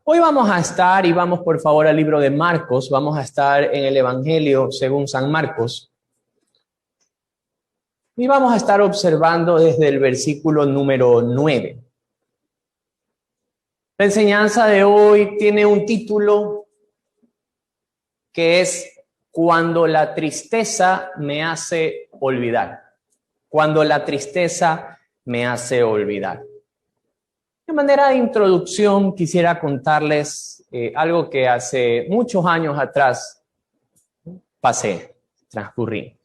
Hoy vamos a estar, y vamos por favor al libro de Marcos, vamos a estar en el Evangelio según San Marcos. Y vamos a estar observando desde el versículo número 9. La enseñanza de hoy tiene un título que es Cuando la tristeza me hace olvidar. Cuando la tristeza me hace olvidar. De manera de introducción, quisiera contarles algo que hace muchos años atrás transcurrí.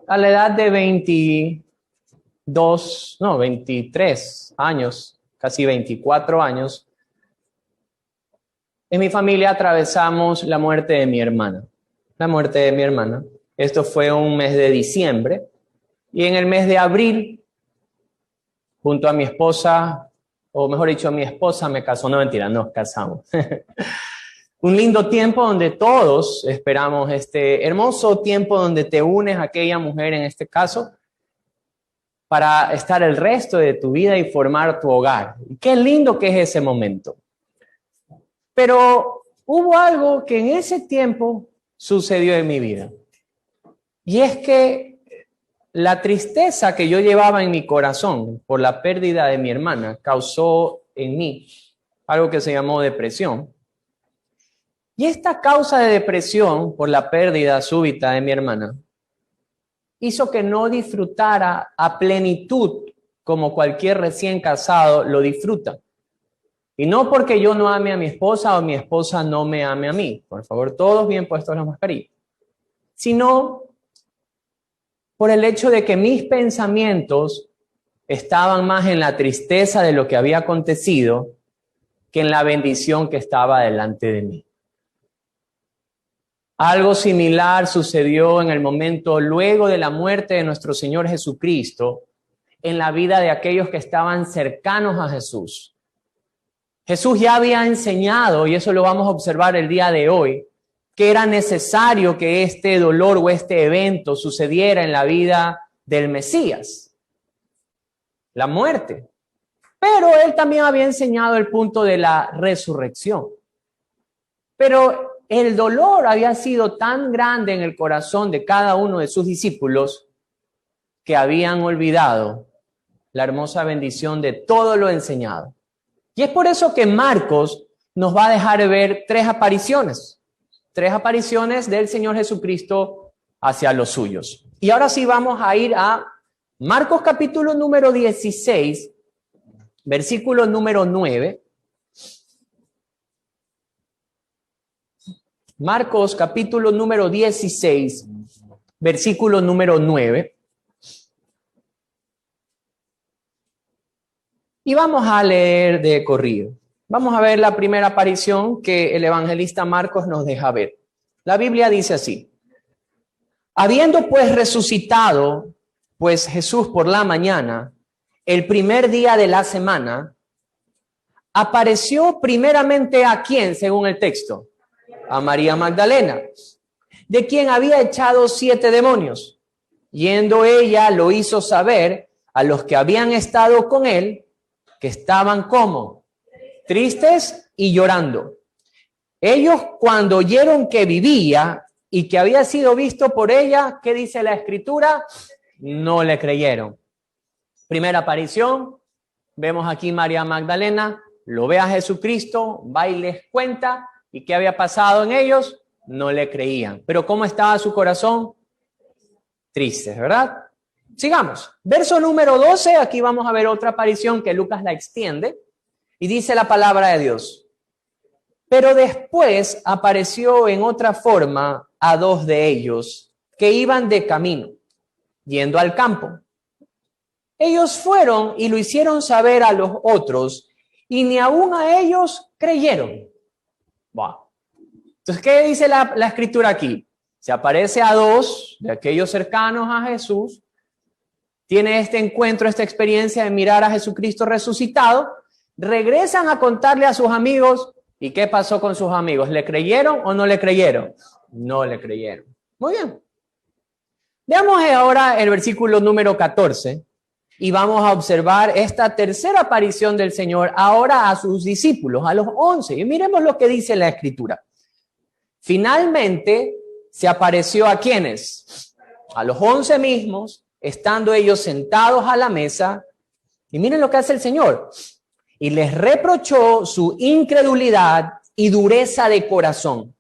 A la edad de 23 años, casi 24 años, en mi familia atravesamos la muerte de mi hermana. Esto fue un mes de diciembre, y en el mes de abril, junto a mi esposa, o mejor dicho, mi esposa me casó, no mentira, nos casamos. Un lindo tiempo donde todos esperamos este hermoso tiempo donde te unes a aquella mujer, en este caso, para estar el resto de tu vida y formar tu hogar. Y qué lindo que es ese momento. Pero hubo algo que en ese tiempo sucedió en mi vida. Y es que la tristeza que yo llevaba en mi corazón por la pérdida de mi hermana causó en mí algo que se llamó depresión. Y esta causa de depresión por la pérdida súbita de mi hermana hizo que no disfrutara a plenitud como cualquier recién casado lo disfruta. Y no porque yo no ame a mi esposa o mi esposa no me ame a mí. Por favor, todos bien puestos la mascarilla. Sino por el hecho de que mis pensamientos estaban más en la tristeza de lo que había acontecido que en la bendición que estaba delante de mí. Algo similar sucedió en el momento luego de la muerte de nuestro Señor Jesucristo en la vida de aquellos que estaban cercanos a Jesús. Jesús ya había enseñado, y eso lo vamos a observar el día de hoy, que era necesario que este dolor o este evento sucediera en la vida del Mesías, la muerte. Pero él también había enseñado el punto de la resurrección. Pero el dolor había sido tan grande en el corazón de cada uno de sus discípulos que habían olvidado la hermosa bendición de todo lo enseñado. Y es por eso que Marcos nos va a dejar ver tres apariciones del Señor Jesucristo hacia los suyos. Y ahora sí vamos a ir a Marcos capítulo número 16, versículo número 9. Marcos capítulo número 16, versículo número 9. Y vamos a leer de corrido. Vamos a ver la primera aparición que el evangelista Marcos nos deja ver. La Biblia dice así: habiendo pues resucitado, pues Jesús por la mañana, el primer día de la semana, apareció primeramente ¿a quién, según el texto? A María Magdalena, de quien había echado 7 demonios. Yendo ella, lo hizo saber a los que habían estado con él, que estaban ¿cómo? Tristes y llorando. Ellos, cuando oyeron que vivía y que había sido visto por ella, ¿qué dice la Escritura? No le creyeron. Primera aparición, vemos aquí María Magdalena, lo ve a Jesucristo, va y les cuenta, ¿y qué había pasado en ellos? No le creían. Pero ¿cómo estaba su corazón? Tristes, ¿verdad? Sigamos. Verso número 12, aquí vamos a ver otra aparición que Lucas la extiende. Y dice la palabra de Dios: pero después apareció en otra forma a 2 de ellos que iban de camino, yendo al campo. Ellos fueron y lo hicieron saber a los otros, y ni aún a ellos creyeron. Wow. Entonces, ¿qué dice la Escritura aquí? Se aparece a 2 de aquellos cercanos a Jesús, tiene este encuentro, esta experiencia de mirar a Jesucristo resucitado, regresan a contarle a sus amigos. ¿Y qué pasó con sus amigos? ¿Le creyeron o no le creyeron? No le creyeron. Muy bien. Veamos ahora el versículo número 14, Y vamos a observar esta tercera aparición del Señor ahora a sus discípulos, a los 11. Y miremos lo que dice la Escritura. Finalmente se apareció ¿a quiénes? A los 11 mismos, estando ellos sentados a la mesa. Y miren lo que hace el Señor. Y les reprochó su incredulidad y dureza de corazón,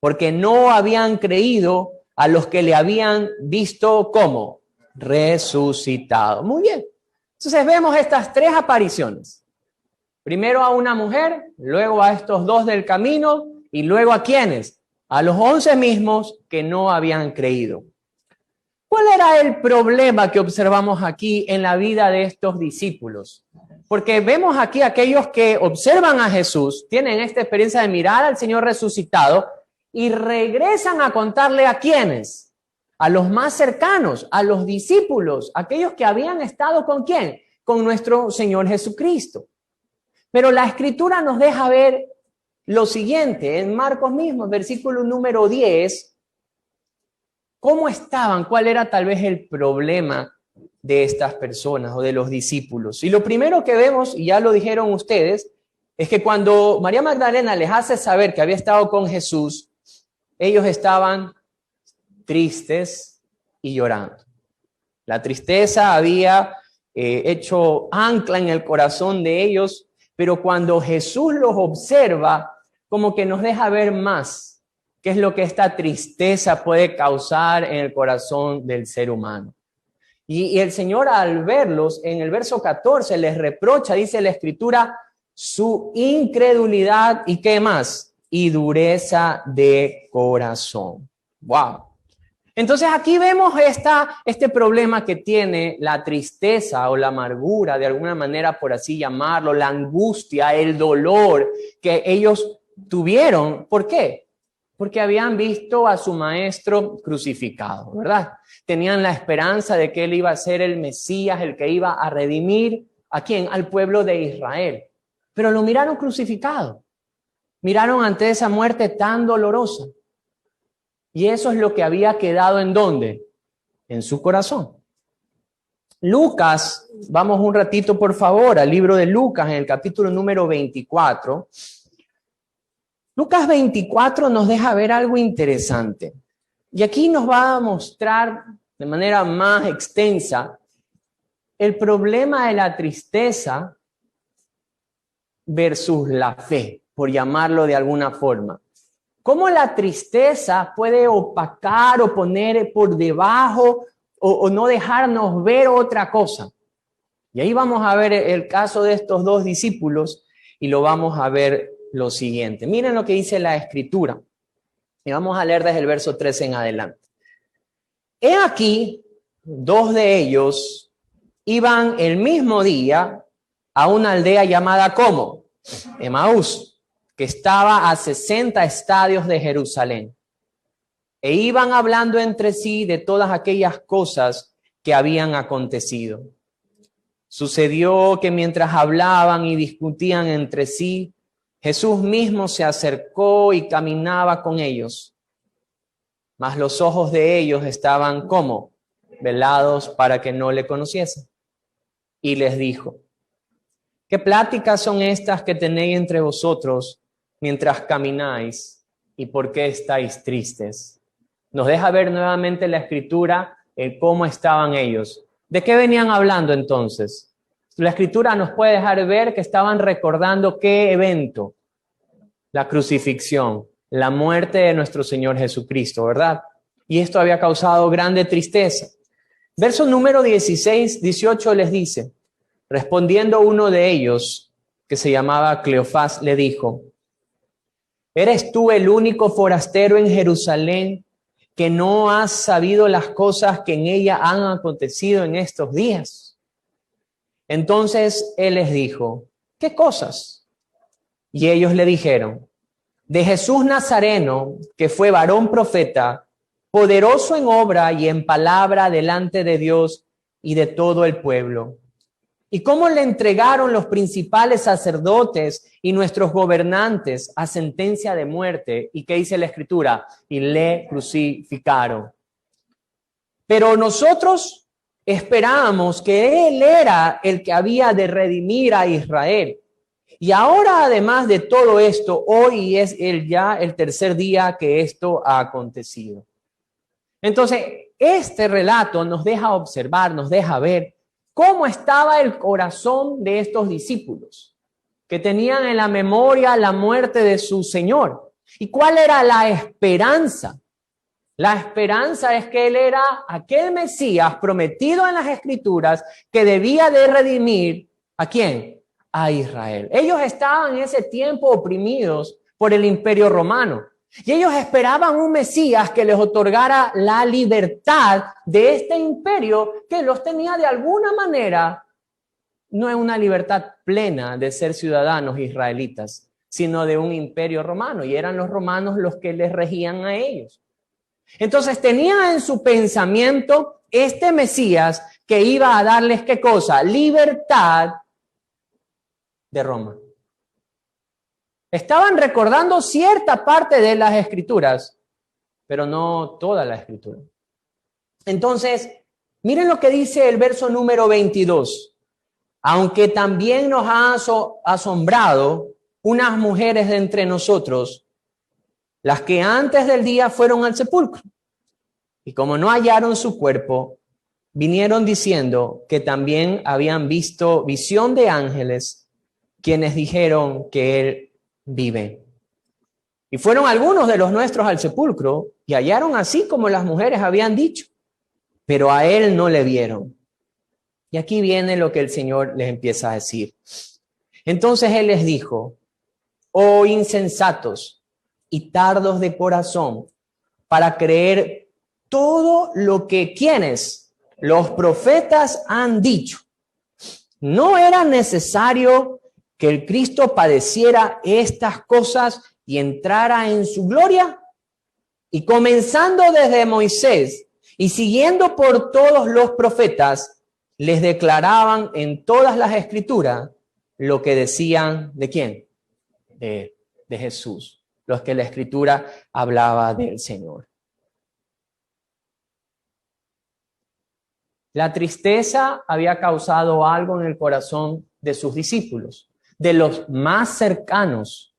porque no habían creído a los que le habían visto como resucitado. Muy bien. Entonces vemos estas tres apariciones. Primero a una mujer, luego a estos dos del camino y luego ¿a quiénes? A los 11 mismos que no habían creído. ¿Cuál era el problema que observamos aquí en la vida de estos discípulos? Porque vemos aquí aquellos que observan a Jesús, tienen esta experiencia de mirar al Señor resucitado y regresan a contarle ¿a quiénes? A los más cercanos, a los discípulos, aquellos que habían estado ¿con quién? Con nuestro Señor Jesucristo. Pero la Escritura nos deja ver lo siguiente, en Marcos mismo, versículo número 10, ¿cómo estaban? ¿Cuál era tal vez el problema de estas personas o de los discípulos? Y lo primero que vemos, y ya lo dijeron ustedes, es que cuando María Magdalena les hace saber que había estado con Jesús, ellos estaban tristes y llorando. La tristeza había hecho ancla en el corazón de ellos, pero cuando Jesús los observa, como que nos deja ver más qué es lo que esta tristeza puede causar en el corazón del ser humano. Y el Señor, al verlos, en el verso 14, les reprocha, dice la Escritura, su incredulidad y ¿qué más? Y dureza de corazón. ¡Wow! Entonces aquí vemos este problema que tiene la tristeza o la amargura, de alguna manera por así llamarlo, la angustia, el dolor que ellos tuvieron. ¿Por qué? Porque habían visto a su maestro crucificado, ¿verdad? Tenían la esperanza de que él iba a ser el Mesías, el que iba a redimir ¿a quién? Al pueblo de Israel. Pero lo miraron crucificado. Miraron ante esa muerte tan dolorosa. Y eso es lo que había quedado ¿en dónde? En su corazón. Lucas, vamos un ratito por favor al libro de Lucas en el capítulo número 24. Lucas 24 nos deja ver algo interesante. Y aquí nos va a mostrar de manera más extensa el problema de la tristeza versus la fe, por llamarlo de alguna forma. ¿Cómo la tristeza puede opacar o poner por debajo o no dejarnos ver otra cosa? Y ahí vamos a ver el caso de estos dos discípulos y lo vamos a ver lo siguiente. Miren lo que dice la Escritura. Y vamos a leer desde el verso 13 en adelante. He aquí, dos de ellos iban el mismo día a una aldea llamada ¿cómo? Emaús, que estaba a 60 estadios de Jerusalén. E iban hablando entre sí de todas aquellas cosas que habían acontecido. Sucedió que mientras hablaban y discutían entre sí, Jesús mismo se acercó y caminaba con ellos. Mas los ojos de ellos estaban ¿cómo? Velados para que no le conociesen. Y les dijo: ¿qué pláticas son estas que tenéis entre vosotros mientras camináis? ¿Y por qué estáis tristes? Nos deja ver nuevamente la Escritura el cómo estaban ellos. ¿De qué venían hablando entonces? La Escritura nos puede dejar ver que estaban recordando qué evento. La crucifixión, la muerte de nuestro Señor Jesucristo, ¿verdad? Y esto había causado grande tristeza. Verso número 18 les dice: respondiendo uno de ellos, que se llamaba Cleofás, le dijo: ¿eres tú el único forastero en Jerusalén que no has sabido las cosas que en ella han acontecido en estos días? Entonces él les dijo: ¿qué cosas? Y ellos le dijeron: de Jesús Nazareno, que fue varón profeta, poderoso en obra y en palabra delante de Dios y de todo el pueblo. Y cómo le entregaron los principales sacerdotes y nuestros gobernantes a sentencia de muerte. ¿Y qué dice la Escritura? Y le crucificaron. Pero nosotros esperábamos que Él era el que había de redimir a Israel. Y ahora, además de todo esto, hoy es ya el tercer día que esto ha acontecido. Entonces, este relato nos deja observar, nos deja ver cómo estaba el corazón de estos discípulos que tenían en la memoria la muerte de su Señor. ¿Y cuál era la esperanza? La esperanza es que Él era aquel Mesías prometido en las Escrituras que debía de redimir ¿a quién? A Israel. Ellos estaban en ese tiempo oprimidos por el Imperio Romano y ellos esperaban un Mesías que les otorgara la libertad de este imperio que los tenía de alguna manera, no en una libertad plena de ser ciudadanos israelitas, sino de un imperio romano, y eran los romanos los que les regían a ellos. Entonces tenía en su pensamiento este Mesías que iba a darles ¿qué cosa? Libertad de Roma. Estaban recordando cierta parte de las Escrituras, pero no toda la Escritura. Entonces, miren lo que dice el verso número 22. Aunque también nos ha asombrado unas mujeres de entre nosotros, las que antes del día fueron al sepulcro, y como no hallaron su cuerpo, vinieron diciendo que también habían visto visión de ángeles, quienes dijeron que él vive. Y fueron algunos de los nuestros al sepulcro y hallaron así como las mujeres habían dicho, pero a él no le vieron. Y aquí viene lo que el Señor les empieza a decir. Entonces él les dijo: oh insensatos y tardos de corazón, para creer todo lo que quienes, los profetas, han dicho. ¿No era necesario que el Cristo padeciera estas cosas y entrara en su gloria? Y comenzando desde Moisés y siguiendo por todos los profetas, les declaraban en todas las Escrituras lo que decían ¿de quién? De Jesús, los que la Escritura hablaba del Señor. La tristeza había causado algo en el corazón de sus discípulos, de los más cercanos,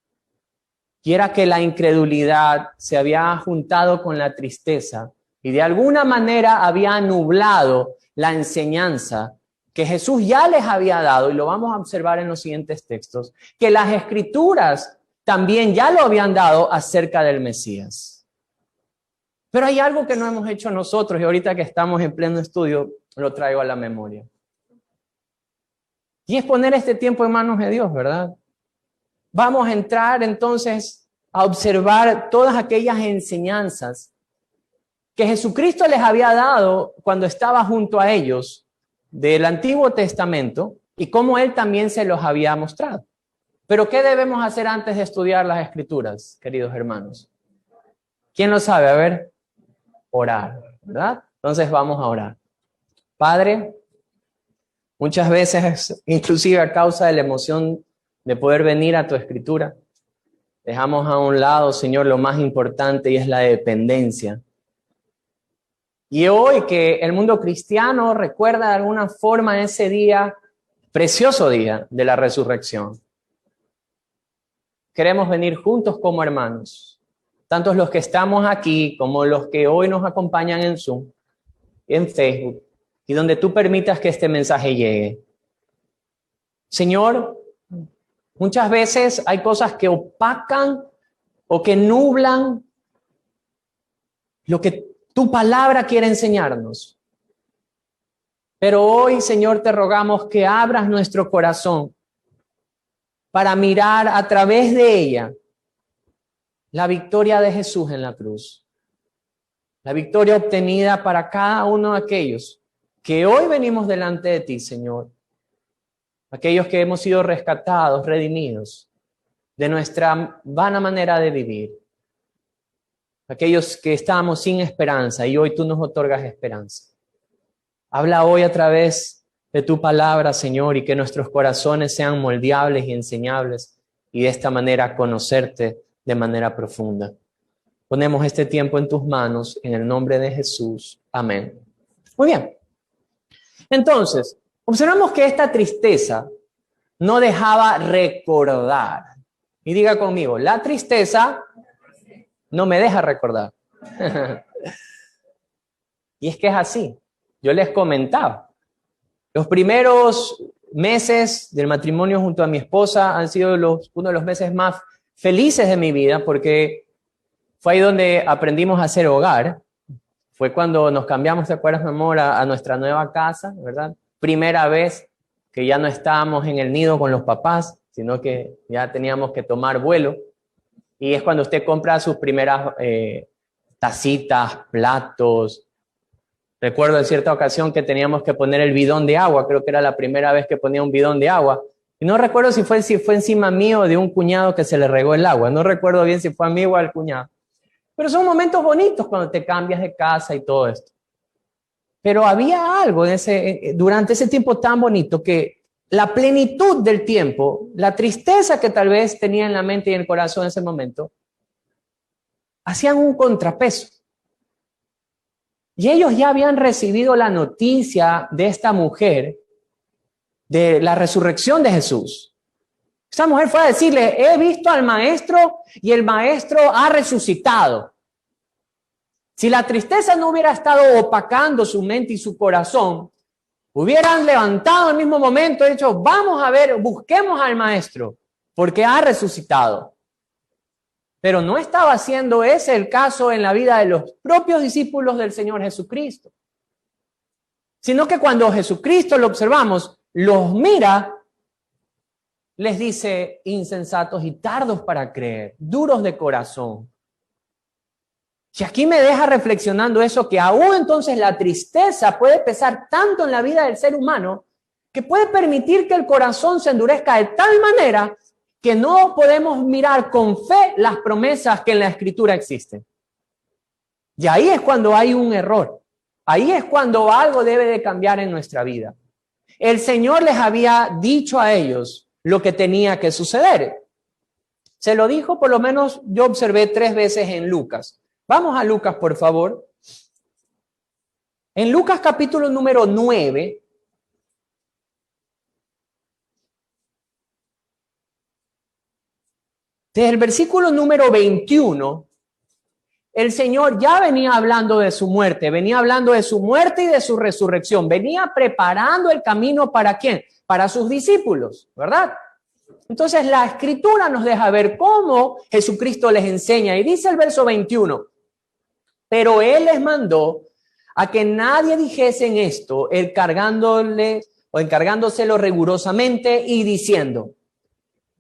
y era que la incredulidad se había juntado con la tristeza y de alguna manera había nublado la enseñanza que Jesús ya les había dado, y lo vamos a observar en los siguientes textos, que las Escrituras también ya lo habían dado acerca del Mesías. Pero hay algo que no hemos hecho nosotros, y ahorita que estamos en pleno estudio, lo traigo a la memoria. Y es poner este tiempo en manos de Dios, ¿verdad? Vamos a entrar entonces a observar todas aquellas enseñanzas que Jesucristo les había dado cuando estaba junto a ellos del Antiguo Testamento y cómo Él también se los había mostrado. Pero ¿qué debemos hacer antes de estudiar las Escrituras, queridos hermanos? ¿Quién lo sabe? A ver, orar, ¿verdad? Entonces vamos a orar. Padre, muchas veces, inclusive a causa de la emoción de poder venir a tu Escritura, dejamos a un lado, Señor, lo más importante, y es la dependencia. Y hoy que el mundo cristiano recuerda de alguna forma ese día, precioso día de la resurrección, queremos venir juntos como hermanos, tanto los que estamos aquí como los que hoy nos acompañan en Zoom, en Facebook, y donde tú permitas que este mensaje llegue. Señor, muchas veces hay cosas que opacan o que nublan lo que tu palabra quiere enseñarnos. Pero hoy, Señor, te rogamos que abras nuestro corazón para mirar a través de ella la victoria de Jesús en la cruz. La victoria obtenida para cada uno de aquellos que hoy venimos delante de ti, Señor. Aquellos que hemos sido rescatados, redimidos de nuestra vana manera de vivir. Aquellos que estábamos sin esperanza y hoy tú nos otorgas esperanza. Habla hoy a través de tu palabra, Señor, y que nuestros corazones sean moldeables y enseñables y de esta manera conocerte de manera profunda. Ponemos este tiempo en tus manos en el nombre de Jesús. Amén. Muy bien. Entonces, observamos que esta tristeza no dejaba recordar. Y diga conmigo, la tristeza no me deja recordar. Y es que es así. Yo les comentaba, los primeros meses del matrimonio junto a mi esposa han sido uno de los meses más felices de mi vida, porque fue ahí donde aprendimos a hacer hogar. Fue cuando nos cambiamos, ¿te acuerdas, mi amor, a nuestra nueva casa, ¿verdad? Primera vez que ya no estábamos en el nido con los papás, sino que ya teníamos que tomar vuelo. Y es cuando usted compra sus primeras tacitas, platos. Recuerdo en cierta ocasión que teníamos que poner el bidón de agua. Creo que era la primera vez que ponía un bidón de agua. Y no recuerdo si fue encima mío o de un cuñado que se le regó el agua. No recuerdo bien si fue a mí o al cuñado. Pero son momentos bonitos cuando te cambias de casa y todo esto. Pero había algo durante ese tiempo tan bonito que la plenitud del tiempo, la tristeza que tal vez tenía en la mente y en el corazón en ese momento, hacían un contrapeso. Y ellos ya habían recibido la noticia de esta mujer, de la resurrección de Jesús. Esta mujer fue a decirle, he visto al maestro y el maestro ha resucitado. Si la tristeza no hubiera estado opacando su mente y su corazón, hubieran levantado al mismo momento y dicho, vamos a ver, busquemos al maestro, porque ha resucitado. Pero no estaba siendo ese el caso en la vida de los propios discípulos del Señor Jesucristo. Sino que cuando Jesucristo lo observamos, los mira, les dice insensatos y tardos para creer, duros de corazón. Y aquí me deja reflexionando eso, que aún entonces la tristeza puede pesar tanto en la vida del ser humano que puede permitir que el corazón se endurezca de tal manera que no podemos mirar con fe las promesas que en la Escritura existen. Y ahí es cuando hay un error. Ahí es cuando algo debe de cambiar en nuestra vida. El Señor les había dicho a ellos lo que tenía que suceder. Se lo dijo, por lo menos yo observé 3 veces en Lucas. Vamos a Lucas, por favor. En Lucas capítulo número 9, desde el versículo número 21, el Señor ya venía hablando de su muerte, venía hablando de su muerte y de su resurrección, venía preparando el camino ¿para quién? Para sus discípulos, ¿verdad? Entonces la Escritura nos deja ver cómo Jesucristo les enseña, y dice el verso 21, pero Él les mandó a que nadie dijese en esto, encargándoselo rigurosamente y diciendo,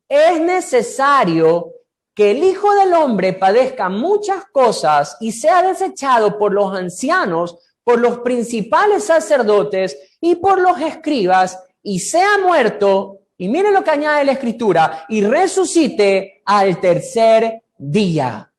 es necesario que el Hijo del Hombre padezca muchas cosas y sea desechado por los ancianos, por los principales sacerdotes y por los escribas, y sea muerto, y mire lo que añade la Escritura, y resucite al tercer día.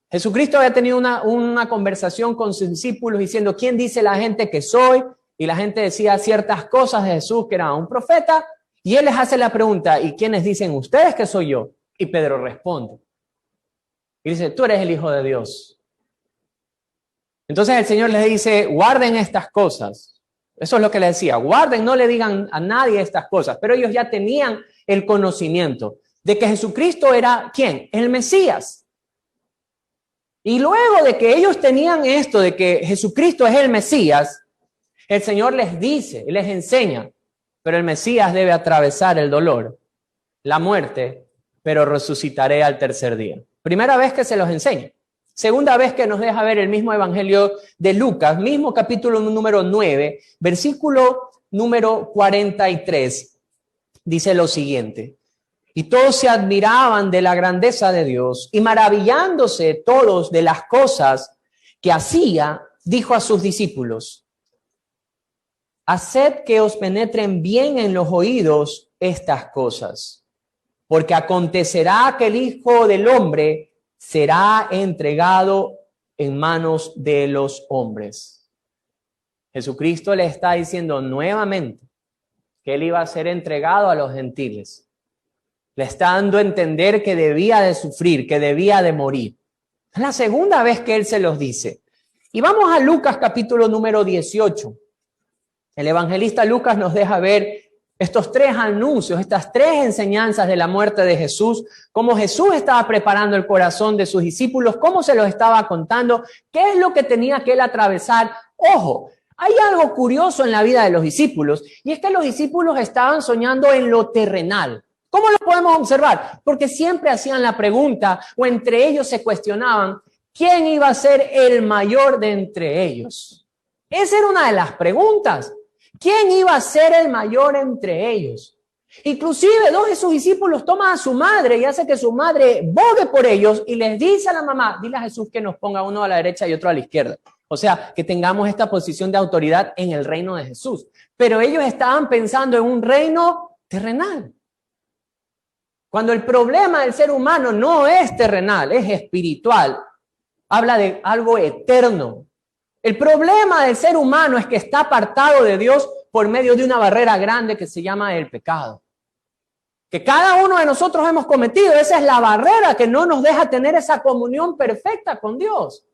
Jesucristo había tenido una conversación con sus discípulos diciendo, ¿quién dice la gente que soy? Y la gente decía ciertas cosas de Jesús, que era un profeta. Y Él les hace la pregunta, ¿y quiénes dicen ustedes que soy yo? Y Pedro responde. Y dice, tú eres el Hijo de Dios. Entonces el Señor les dice, guarden estas cosas. Eso es lo que les decía, guarden, no le digan a nadie estas cosas. Pero ellos ya tenían el conocimiento de que Jesucristo era, ¿quién? El Mesías. Y luego de que ellos tenían esto, de que Jesucristo es el Mesías, el Señor les dice, les enseña, pero el Mesías debe atravesar el dolor, la muerte, pero resucitaré al tercer día. Primera vez que se los enseña. Segunda vez que nos deja ver el mismo evangelio de Lucas, mismo capítulo número 9, versículo número 43, dice lo siguiente. Y todos se admiraban de la grandeza de Dios y maravillándose todos de las cosas que hacía, dijo a sus discípulos, haced que os penetren bien en los oídos estas cosas, porque acontecerá que el Hijo del Hombre será entregado en manos de los hombres. Jesucristo le está diciendo nuevamente que él iba a ser entregado a los gentiles. Le está dando a entender que debía de sufrir, que debía de morir. Es la segunda vez que él se los dice. Y vamos a Lucas capítulo número 18. El evangelista Lucas nos deja ver estos tres anuncios, estas tres enseñanzas de la muerte de Jesús, cómo Jesús estaba preparando el corazón de sus discípulos, cómo se los estaba contando, qué es lo que tenía que él atravesar. Ojo, hay algo curioso en la vida de los discípulos, y es que los discípulos estaban soñando en lo terrenal. ¿Cómo lo podemos observar? Porque siempre hacían la pregunta, o entre ellos se cuestionaban, ¿quién iba a ser el mayor de entre ellos? Esa era una de las preguntas. ¿Quién iba a ser el mayor entre ellos? Inclusive dos de sus discípulos toman a su madre y hace que su madre bogue por ellos y les dice a la mamá, dile a Jesús que nos ponga uno a la derecha y otro a la izquierda. O sea, que tengamos esta posición de autoridad en el reino de Jesús. Pero ellos estaban pensando en un reino terrenal. Cuando el problema del ser humano no es terrenal, es espiritual, habla de algo eterno. El problema del ser humano es que está apartado de Dios por medio de una barrera grande que se llama el pecado. Que cada uno de nosotros hemos cometido. Esa es la barrera que no nos deja tener esa comunión perfecta con Dios.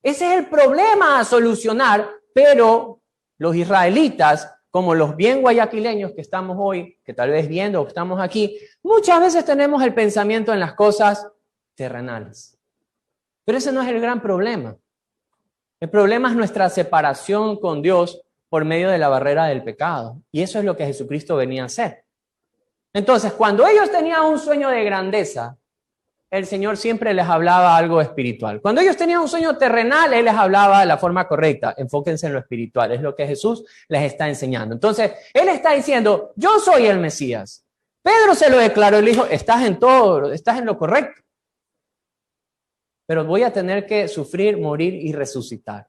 Ese es el problema a solucionar, pero los israelitas, como los bien guayaquileños que estamos hoy, que tal vez viendo o estamos aquí, muchas veces tenemos el pensamiento en las cosas terrenales. Pero ese no es el gran problema. El problema es nuestra separación con Dios por medio de la barrera del pecado. Y eso es lo que Jesucristo venía a hacer. Entonces, cuando ellos tenían un sueño de grandeza, el Señor siempre les hablaba algo espiritual. Cuando ellos tenían un sueño terrenal, Él les hablaba de la forma correcta. Enfóquense en lo espiritual. Es lo que Jesús les está enseñando. Entonces, Él está diciendo, yo soy el Mesías. Pedro se lo declaró y le dijo, estás en todo, estás en lo correcto. Pero voy a tener que sufrir, morir y resucitar.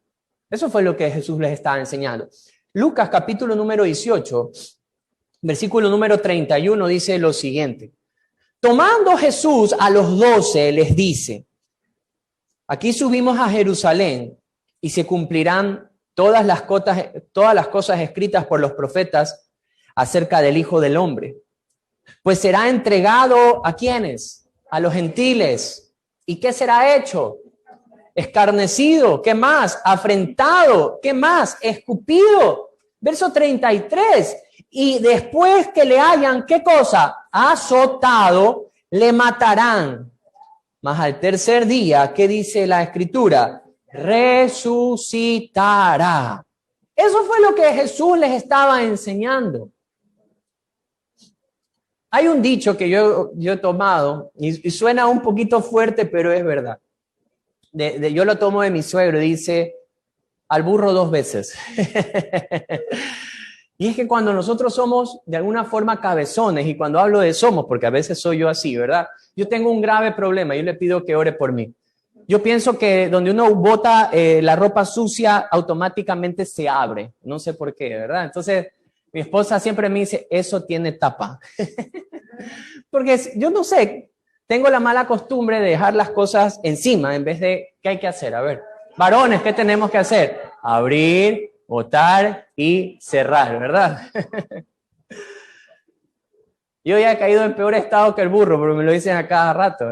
Eso fue lo que Jesús les estaba enseñando. Lucas capítulo número 18, versículo número 31 dice lo siguiente. Tomando Jesús a los 12 les dice, aquí subimos a Jerusalén y se cumplirán todas las cosas escritas por los profetas acerca del Hijo del Hombre. Pues será entregado ¿a quiénes? A los gentiles. ¿Y qué será hecho? Escarnecido, ¿qué más? Afrentado, ¿qué más? Escupido. Verso 33. Y después que le hayan, ¿qué cosa? Azotado, le matarán. Mas al tercer día, ¿qué dice la Escritura? Resucitará. Eso fue lo que Jesús les estaba enseñando. Hay un dicho que yo he tomado y suena un poquito fuerte, pero es verdad. Yo lo tomo de mi suegro, dice, al burro 2 veces. Y es que cuando nosotros somos de alguna forma cabezones, y cuando hablo de somos, porque a veces soy yo así, ¿verdad? Yo tengo un grave problema, yo le pido que ore por mí. Yo pienso que donde uno bota la ropa sucia, automáticamente se abre. No sé por qué, ¿verdad? Entonces, mi esposa siempre me dice, eso tiene tapa. Porque yo no sé, tengo la mala costumbre de dejar las cosas encima en vez de, ¿qué hay que hacer? A ver, varones, ¿qué tenemos que hacer? Abrir, botar y cerrar, ¿verdad? Yo ya he caído en peor estado que el burro, pero me lo dicen a cada rato.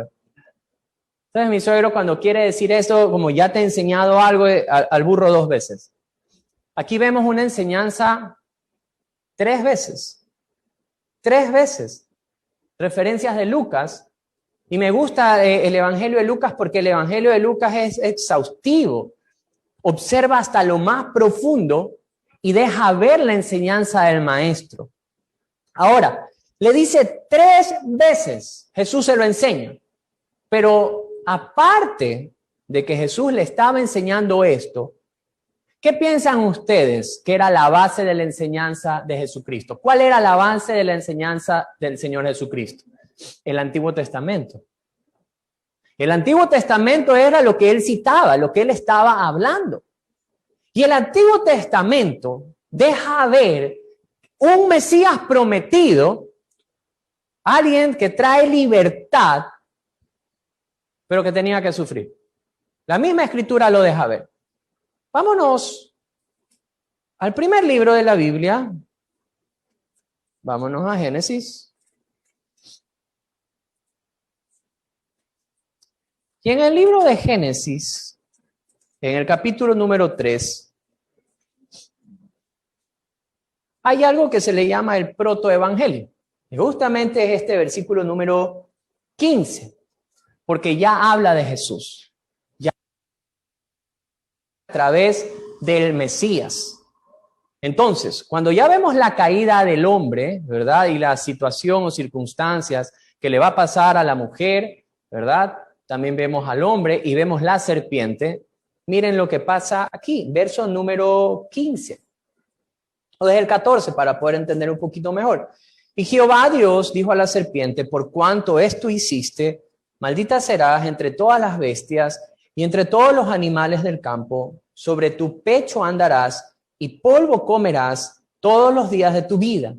Entonces mi suegro cuando quiere decir eso, como ya te he enseñado algo, al burro 2 veces. Aquí vemos una enseñanza 3 veces. 3 veces. Referencias de Lucas. Y me gusta el Evangelio de Lucas porque el Evangelio de Lucas es exhaustivo. Observa hasta lo más profundo y deja ver la enseñanza del maestro. Ahora, le dice 3 veces, Jesús se lo enseña. Pero aparte de que Jesús le estaba enseñando esto, ¿qué piensan ustedes que era la base de la enseñanza de Jesucristo? ¿Cuál era la base de la enseñanza del Señor Jesucristo? El Antiguo Testamento. El Antiguo Testamento era lo que él citaba, lo que él estaba hablando. Y el Antiguo Testamento deja ver un Mesías prometido, alguien que trae libertad, pero que tenía que sufrir. La misma Escritura lo deja ver. Vámonos al primer libro de la Biblia. Vámonos a Génesis. Y en el libro de Génesis en el capítulo número 3, hay algo que se le llama el protoevangelio. Y justamente es este versículo número 15, porque ya habla de Jesús, ya a través del Mesías. Entonces, cuando ya vemos la caída del hombre, ¿verdad? Y la situación o circunstancias que le va a pasar a la mujer, ¿verdad? También vemos al hombre y vemos la serpiente. Miren lo que pasa aquí, verso número 15. O desde el 14 para poder entender un poquito mejor. Y Jehová Dios dijo a la serpiente, por cuanto esto hiciste, maldita serás entre todas las bestias y entre todos los animales del campo, sobre tu pecho andarás y polvo comerás todos los días de tu vida.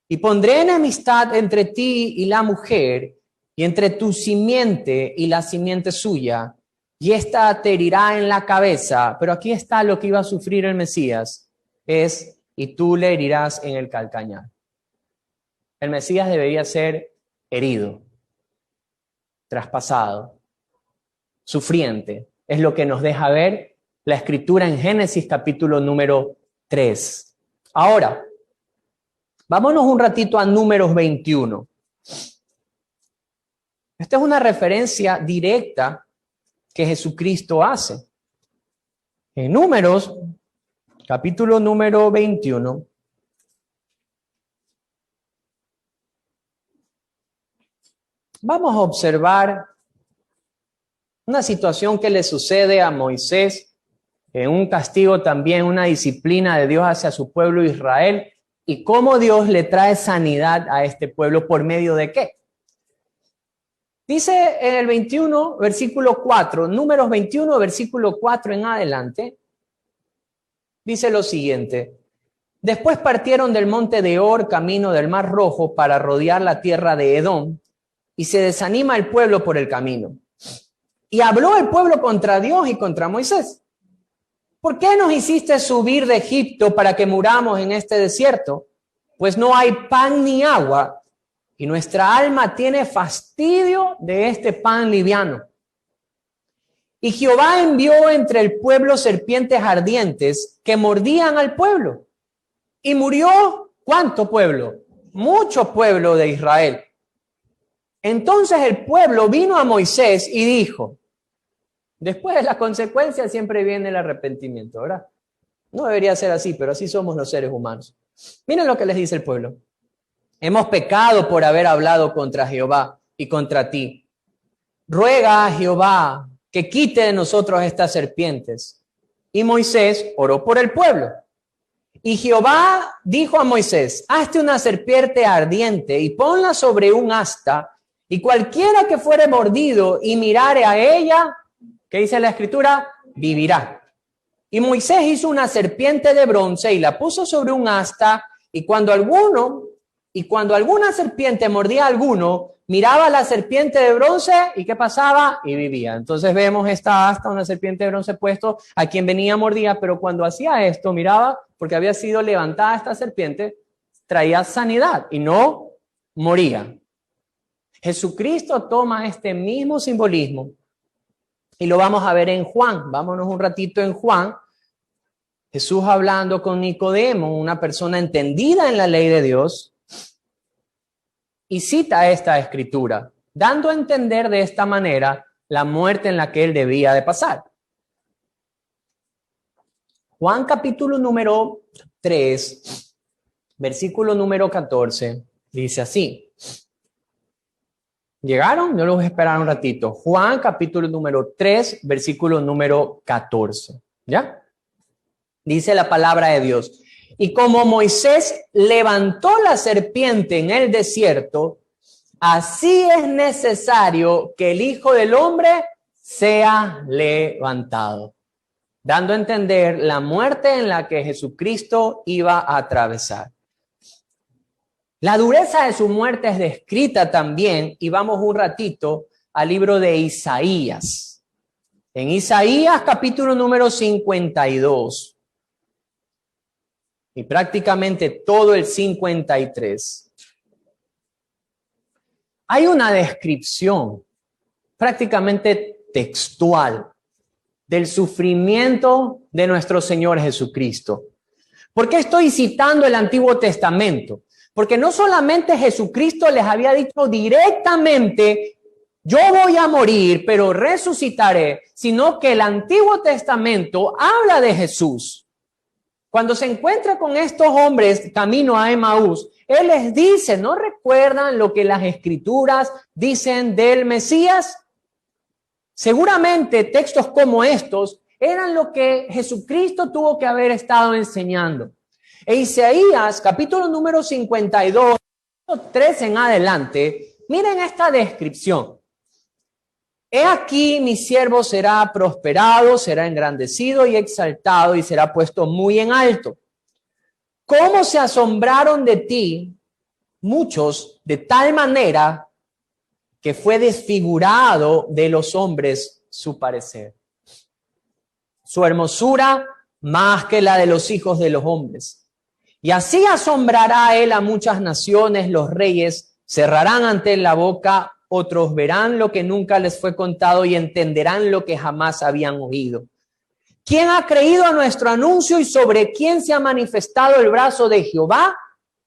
Y pondré enemistad entre ti y la mujer, y entre tu simiente y la simiente suya, y ésta te herirá en la cabeza. Pero aquí está lo que iba a sufrir el Mesías, y tú le herirás en el calcañar. El Mesías debería ser herido, traspasado, sufriente. Es lo que nos deja ver la escritura en Génesis capítulo número 3. Ahora, vámonos un ratito a Números 21. Esta es una referencia directa que Jesucristo hace. En Números, capítulo número 21, vamos a observar una situación que le sucede a Moisés, en un castigo también, una disciplina de Dios hacia su pueblo Israel, y cómo Dios le trae sanidad a este pueblo, ¿por medio de qué? Dice en el 21, versículo 4, Números 21, versículo 4 en adelante, dice lo siguiente: después partieron del monte de Or, camino del Mar Rojo, para rodear la tierra de Edom, y se desanima el pueblo por el camino. Y habló el pueblo contra Dios y contra Moisés. ¿Por qué nos hiciste subir de Egipto para que muramos en este desierto? Pues no hay pan ni agua, y nuestra alma tiene fastidio de este pan liviano. Y Jehová envió entre el pueblo serpientes ardientes que mordían al pueblo. Y murió, ¿cuánto pueblo? Mucho pueblo de Israel. Entonces el pueblo vino a Moisés y dijo, después de las consecuencias siempre viene el arrepentimiento, ¿verdad? No debería ser así, pero así somos los seres humanos. Miren lo que les dice el pueblo. Hemos pecado por haber hablado contra Jehová y contra ti. Ruega a Jehová que quite de nosotros estas serpientes. Y Moisés oró por el pueblo. Y Jehová dijo a Moisés, hazte una serpiente ardiente y ponla sobre un asta, y cualquiera que fuere mordido y mirare a ella, ¿qué dice la escritura? Vivirá. Y Moisés hizo una serpiente de bronce y la puso sobre un asta, y cuando alguna serpiente mordía a alguno, miraba a la serpiente de bronce y ¿qué pasaba? Y vivía. Entonces vemos esta asta, una serpiente de bronce puesto a quien venía mordía, pero cuando hacía esto, miraba, porque había sido levantada esta serpiente, traía sanidad y no moría. Jesucristo toma este mismo simbolismo y lo vamos a ver en Juan. Vámonos un ratito en Juan. Jesús hablando con Nicodemo, una persona entendida en la ley de Dios, y cita esta escritura, dando a entender de esta manera la muerte en la que él debía de pasar. Juan capítulo número 3, versículo número 14, dice así. ¿Llegaron? Yo los voy a esperar un ratito. Juan capítulo número 3, versículo número 14. ¿Ya? Dice la palabra de Dios. Y como Moisés levantó la serpiente en el desierto, así es necesario que el Hijo del Hombre sea levantado. Dando a entender la muerte en la que Jesucristo iba a atravesar. La dureza de su muerte es descrita también, y vamos un ratito al libro de Isaías. En Isaías capítulo número 52. Y prácticamente todo el 53. Hay una descripción prácticamente textual del sufrimiento de nuestro Señor Jesucristo. ¿Por qué estoy citando el Antiguo Testamento? Porque no solamente Jesucristo les había dicho directamente, yo voy a morir, pero resucitaré, sino que el Antiguo Testamento habla de Jesús. Cuando se encuentra con estos hombres camino a Emaús, Él les dice, ¿no recuerdan lo que las Escrituras dicen del Mesías? Seguramente textos como estos eran lo que Jesucristo tuvo que haber estado enseñando. E Isaías, capítulo número 52, 3 en adelante, miren esta descripción. He aquí mi siervo será prosperado, será engrandecido y exaltado y será puesto muy en alto. ¿Cómo se asombraron de ti muchos de tal manera que fue desfigurado de los hombres su parecer? Su hermosura más que la de los hijos de los hombres. Y así asombrará él a muchas naciones, los reyes cerrarán ante él la boca, otros verán lo que nunca les fue contado y entenderán lo que jamás habían oído. ¿Quién ha creído a nuestro anuncio y sobre quién se ha manifestado el brazo de Jehová?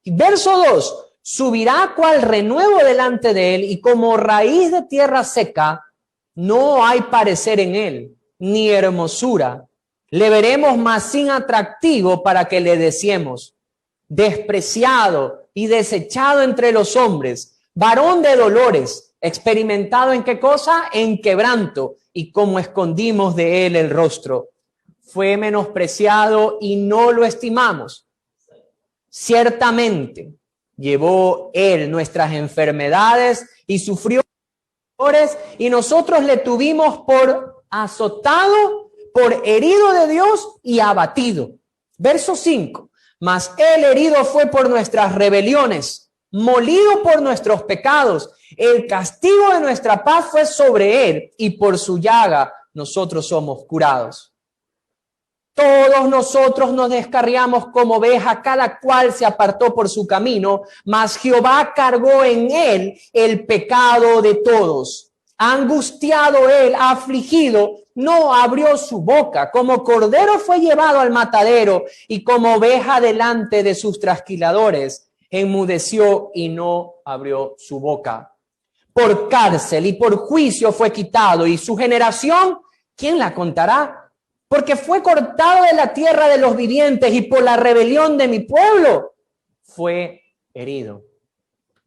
Verso 2. Subirá cual renuevo delante de él y como raíz de tierra seca, no hay parecer en él, ni hermosura. Le veremos más sin atractivo para que le deseemos. Despreciado y desechado entre los hombres, varón de dolores, experimentado ¿en qué cosa? En quebranto, y como escondimos de él el rostro. Fue menospreciado y no lo estimamos. Ciertamente llevó él nuestras enfermedades y sufrió dolores, y nosotros le tuvimos por azotado, por herido de Dios y abatido. Verso 5. Mas él herido fue por nuestras rebeliones, molido por nuestros pecados. El castigo de nuestra paz fue sobre él, y por su llaga nosotros somos curados. Todos nosotros nos descarriamos como oveja, cada cual se apartó por su camino, mas Jehová cargó en él el pecado de todos. Angustiado él, afligido, no abrió su boca. Como cordero fue llevado al matadero y como oveja delante de sus trasquiladores, enmudeció y no abrió su boca. Por cárcel y por juicio fue quitado, y su generación, ¿quién la contará? Porque fue cortado de la tierra de los vivientes y por la rebelión de mi pueblo fue herido.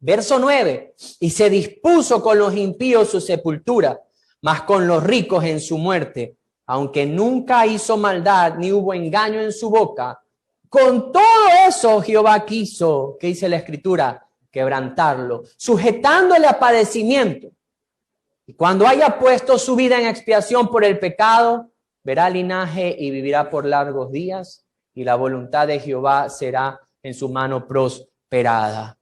Verso 9. Y se dispuso con los impíos su sepultura, mas con los ricos en su muerte, aunque nunca hizo maldad ni hubo engaño en su boca. Con todo eso Jehová quiso, ¿qué dice la Escritura? Quebrantarlo, sujetándole a padecimiento. Y cuando haya puesto su vida en expiación por el pecado, verá linaje y vivirá por largos días, y la voluntad de Jehová será en su mano prosperada.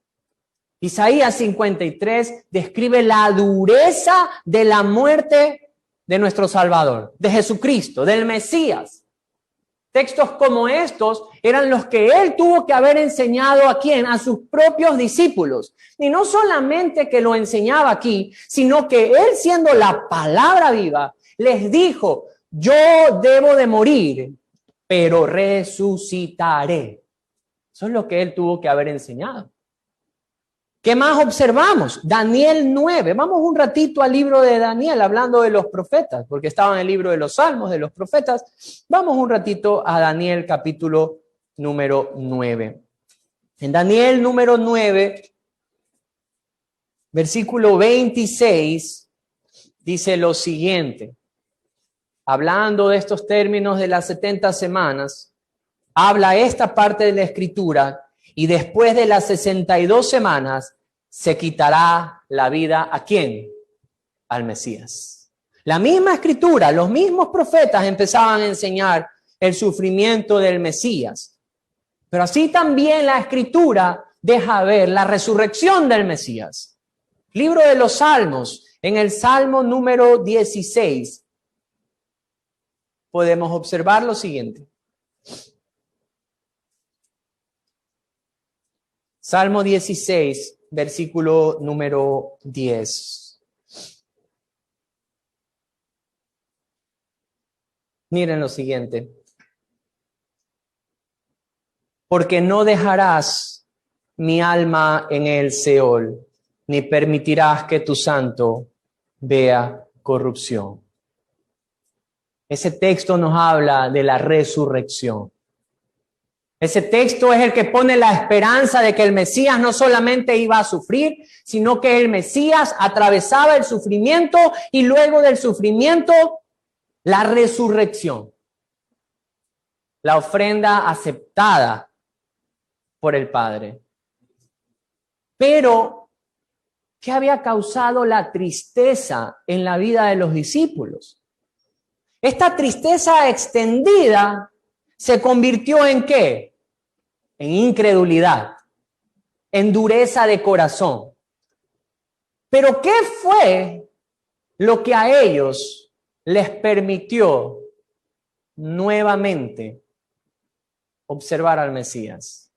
Isaías 53 describe la dureza de la muerte de nuestro Salvador, de Jesucristo, del Mesías. Textos como estos eran los que él tuvo que haber enseñado ¿a quién? A sus propios discípulos. Y no solamente que lo enseñaba aquí, sino que él, siendo la palabra viva, les dijo: yo debo de morir, pero resucitaré. Eso es lo que él tuvo que haber enseñado. ¿Qué más observamos? Daniel 9. Vamos un ratito al libro de Daniel, hablando de los profetas, porque estaba en el libro de los Salmos, de los profetas. Vamos un ratito a Daniel capítulo número 9. En Daniel número 9, versículo 26, dice lo siguiente. Hablando de estos términos de las 70 semanas, habla esta parte de la Escritura: y después de las 62 semanas se quitará la vida ¿a quién? Al Mesías. La misma Escritura, los mismos profetas empezaban a enseñar el sufrimiento del Mesías. Pero así también la Escritura deja ver la resurrección del Mesías. Libro de los Salmos, en el Salmo número 16, podemos observar lo siguiente. Salmo 16, versículo número 10. Miren lo siguiente. Porque no dejarás mi alma en el Seol, ni permitirás que tu santo vea corrupción. Ese texto nos habla de la resurrección. Ese texto es el que pone la esperanza de que el Mesías no solamente iba a sufrir, sino que el Mesías atravesaba el sufrimiento y luego del sufrimiento, la resurrección. La ofrenda aceptada por el Padre. Pero, ¿qué había causado la tristeza en la vida de los discípulos? Esta tristeza extendida se convirtió ¿en qué? En incredulidad, en dureza de corazón. Pero ¿qué fue lo que a ellos les permitió nuevamente observar al Mesías?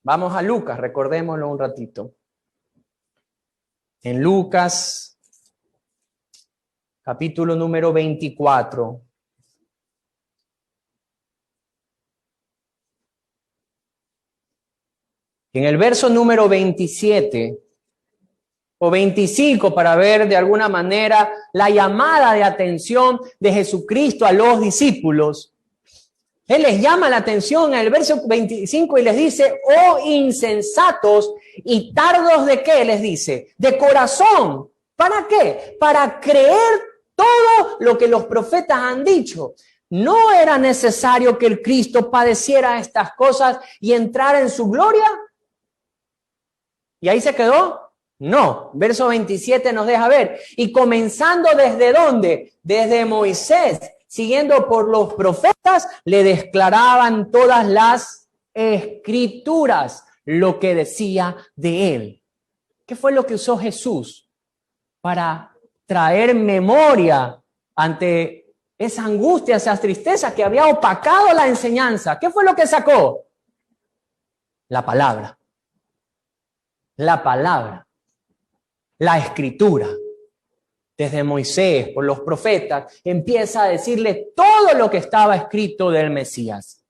Vamos a Lucas, recordémoslo un ratito. En Lucas, capítulo número 24. En el verso número 27 o 25, para ver de alguna manera la llamada de atención de Jesucristo a los discípulos, Él les llama la atención en el verso 25 y les dice, oh insensatos y tardos de qué, les dice, de corazón. ¿Para qué? Para creer todo lo que los profetas han dicho. ¿No era necesario que el Cristo padeciera estas cosas y entrara en su gloria? ¿Y ahí se quedó? No. Verso 27 nos deja ver. Y comenzando ¿desde dónde? Desde Moisés, siguiendo por los profetas, le declaraban todas las escrituras lo que decía de él. ¿Qué fue lo que usó Jesús para traer memoria ante esa angustia, esa tristeza que había opacado la enseñanza? ¿Qué fue lo que sacó? La palabra. La palabra. La escritura. Desde Moisés, por los profetas, empieza a decirle todo lo que estaba escrito del Mesías.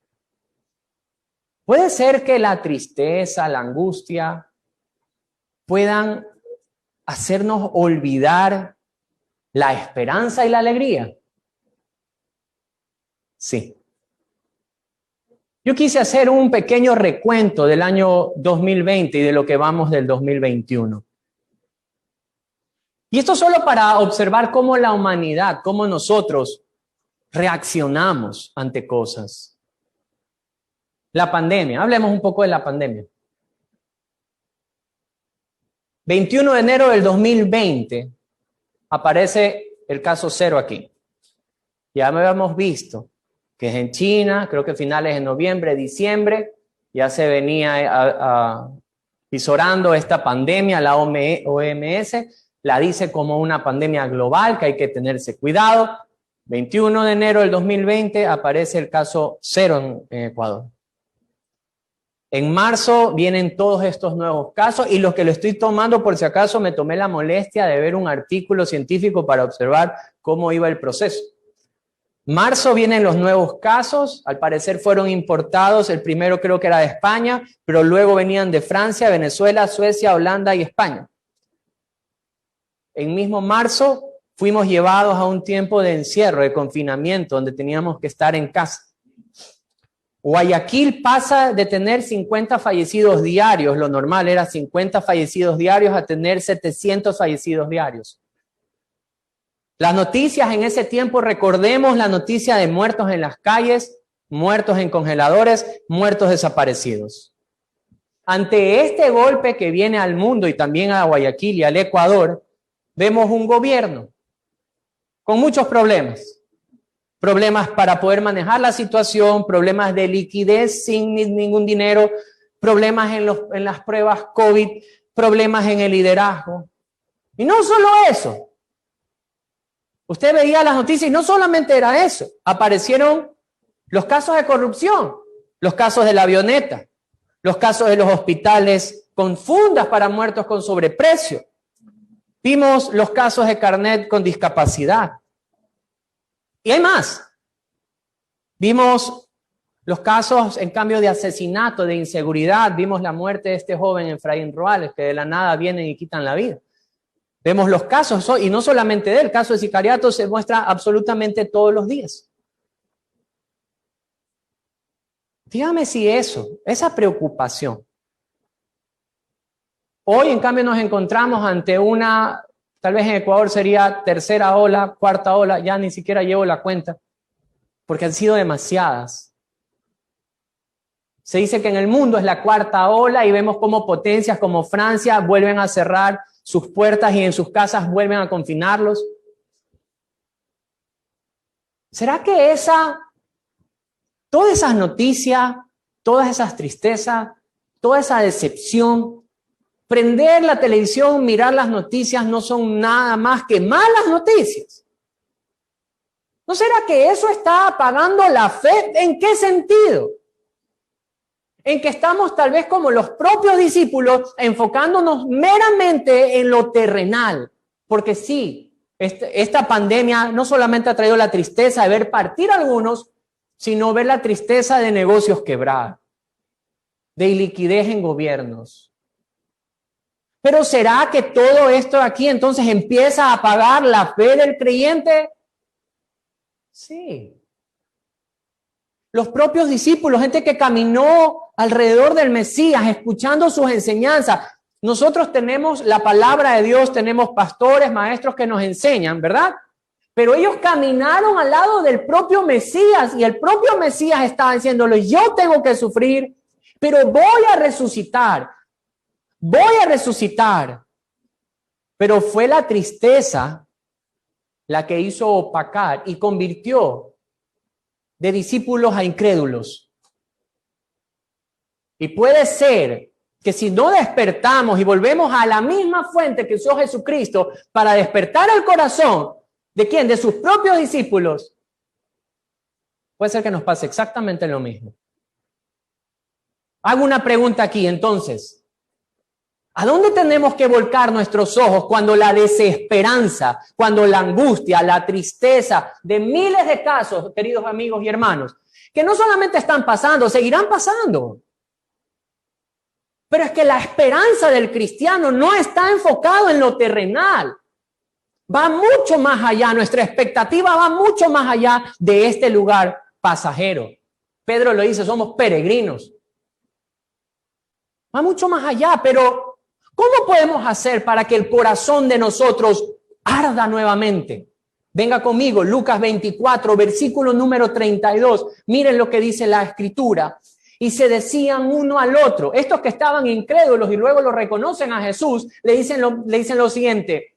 Puede ser que la tristeza, la angustia, puedan hacernos olvidar la esperanza y la alegría. Sí. Yo quise hacer un pequeño recuento del año 2020 y de lo que vamos del 2021. Y esto solo para observar cómo la humanidad, cómo nosotros reaccionamos ante cosas. La pandemia, hablemos un poco de la pandemia. 21 de enero del 2020 aparece el caso 0 aquí. Ya habíamos visto que es en China, creo que finales de noviembre, diciembre, ya se venía visorando esta pandemia, la OMS la dice como una pandemia global que hay que tenerse cuidado. 21 de enero del 2020 aparece el caso 0 en Ecuador. En marzo vienen todos estos nuevos casos y los que lo estoy tomando por si acaso me tomé la molestia de ver un artículo científico para observar cómo iba el proceso. Marzo vienen los nuevos casos, al parecer fueron importados, el primero creo que era de España, pero luego venían de Francia, Venezuela, Suecia, Holanda y España. En mismo marzo fuimos llevados a un tiempo de encierro, de confinamiento, donde teníamos que estar en casa. Guayaquil pasa de tener 50 fallecidos diarios, lo normal era 50 fallecidos diarios, a tener 700 fallecidos diarios. Las noticias en ese tiempo, recordemos la noticia de muertos en las calles, muertos en congeladores, muertos desaparecidos. Ante este golpe que viene al mundo y también a Guayaquil y al Ecuador, vemos un gobierno con muchos problemas. Problemas para poder manejar la situación, problemas de liquidez sin ningún dinero, problemas en las pruebas COVID, problemas en el liderazgo. Y no solo eso. Usted veía las noticias y no solamente era eso. Aparecieron los casos de corrupción, los casos de la avioneta, los casos de los hospitales con fundas para muertos con sobreprecio. Vimos los casos de carnet con discapacidad. Y hay más. Vimos los casos, en cambio, de asesinato, de inseguridad. Vimos la muerte de este joven Efraín Ruales, que de la nada vienen y quitan la vida. Vemos los casos, y no solamente de él, el caso de sicariato se muestra absolutamente todos los días. Dígame si esa preocupación. Hoy, en cambio, nos encontramos ante una, tal vez en Ecuador sería tercera ola, cuarta ola, ya ni siquiera llevo la cuenta, porque han sido demasiadas. Se dice que en el mundo es la cuarta ola y vemos cómo potencias como Francia vuelven a cerrar sus puertas y en sus casas vuelven a confinarlos. ¿Será que todas esas noticias, todas esas tristezas, toda esa decepción, prender la televisión, mirar las noticias no son nada más que malas noticias? ¿No será que eso está apagando la fe? ¿En qué sentido? En que estamos tal vez como los propios discípulos enfocándonos meramente en lo terrenal. Porque sí, esta pandemia no solamente ha traído la tristeza de ver partir a algunos, sino ver la tristeza de negocios quebrar, de iliquidez en gobiernos. Pero ¿será que todo esto aquí entonces empieza a apagar la fe del creyente? Sí. Los propios discípulos, gente que caminó alrededor del Mesías, escuchando sus enseñanzas. Nosotros tenemos la palabra de Dios, tenemos pastores, maestros que nos enseñan, ¿verdad? Pero ellos caminaron al lado del propio Mesías y el propio Mesías estaba diciéndole, yo tengo que sufrir, pero voy a resucitar. Voy a resucitar. Pero fue la tristeza la que hizo opacar y convirtió de discípulos a incrédulos. Y puede ser que si no despertamos y volvemos a la misma fuente que usó Jesucristo para despertar el corazón, ¿de quién? De sus propios discípulos, puede ser que nos pase exactamente lo mismo. Hago una pregunta aquí entonces. ¿A dónde tenemos que volcar nuestros ojos cuando la desesperanza, cuando la angustia, la tristeza de miles de casos, queridos amigos y hermanos, que no solamente están pasando, seguirán pasando? Pero es que la esperanza del cristiano no está enfocado en lo terrenal. Va mucho más allá, nuestra expectativa va mucho más allá de este lugar pasajero. Pedro lo dice, somos peregrinos. Va mucho más allá, pero ¿cómo podemos hacer para que el corazón de nosotros arda nuevamente? Venga conmigo, Lucas 24, versículo número 32. Miren lo que dice la Escritura. Y se decían uno al otro. Estos que estaban incrédulos y luego lo reconocen a Jesús, le dicen lo siguiente.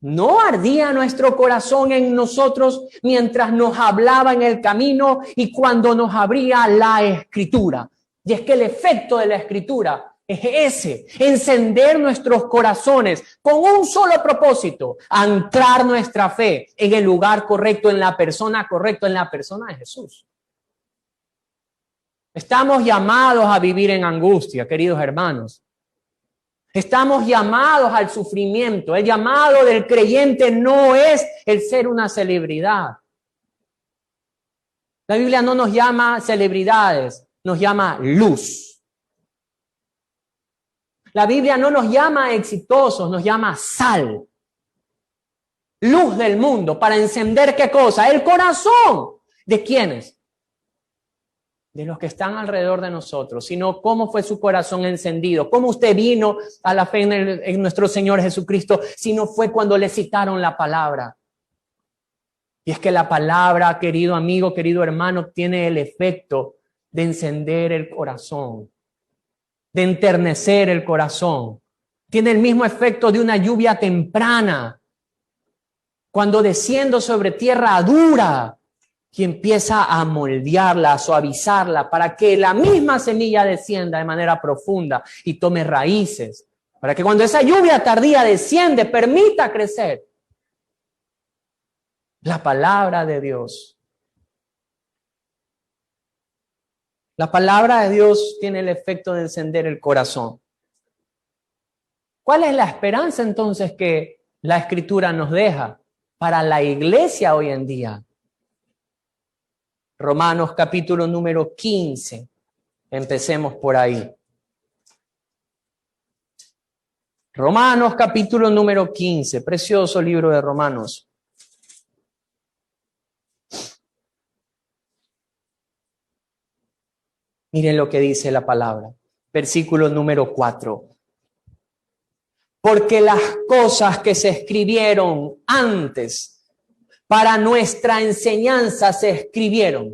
¿No ardía nuestro corazón en nosotros mientras nos hablaba en el camino y cuando nos abría la Escritura? Y es que el efecto de la Escritura es ese, encender nuestros corazones con un solo propósito, anclar nuestra fe en el lugar correcto, en la persona correcta, en la persona de Jesús. Estamos llamados a vivir en angustia, queridos hermanos. Estamos llamados al sufrimiento. El llamado del creyente no es el ser una celebridad. La Biblia no nos llama celebridades, nos llama luz. La Biblia no nos llama exitosos, nos llama sal. Luz del mundo para encender ¿qué cosa? El corazón. ¿De quiénes? De los que están alrededor de nosotros, sino cómo fue su corazón encendido, cómo usted vino a la fe en nuestro Señor Jesucristo, si no fue cuando le citaron la palabra. Y es que la palabra, querido amigo, querido hermano, tiene el efecto de encender el corazón, de enternecer el corazón. Tiene el mismo efecto de una lluvia temprana, cuando desciende sobre tierra dura, y empieza a moldearla, a suavizarla, para que la misma semilla descienda de manera profunda y tome raíces, para que cuando esa lluvia tardía desciende, permita crecer la palabra de Dios. La palabra de Dios tiene el efecto de encender el corazón. ¿Cuál es la esperanza entonces que la Escritura nos deja para la iglesia hoy en día? Romanos capítulo número 15. Empecemos por ahí. Romanos capítulo número 15. Precioso libro de Romanos. Miren lo que dice la palabra. Versículo número 4. Porque las cosas que se escribieron antes para nuestra enseñanza se escribieron,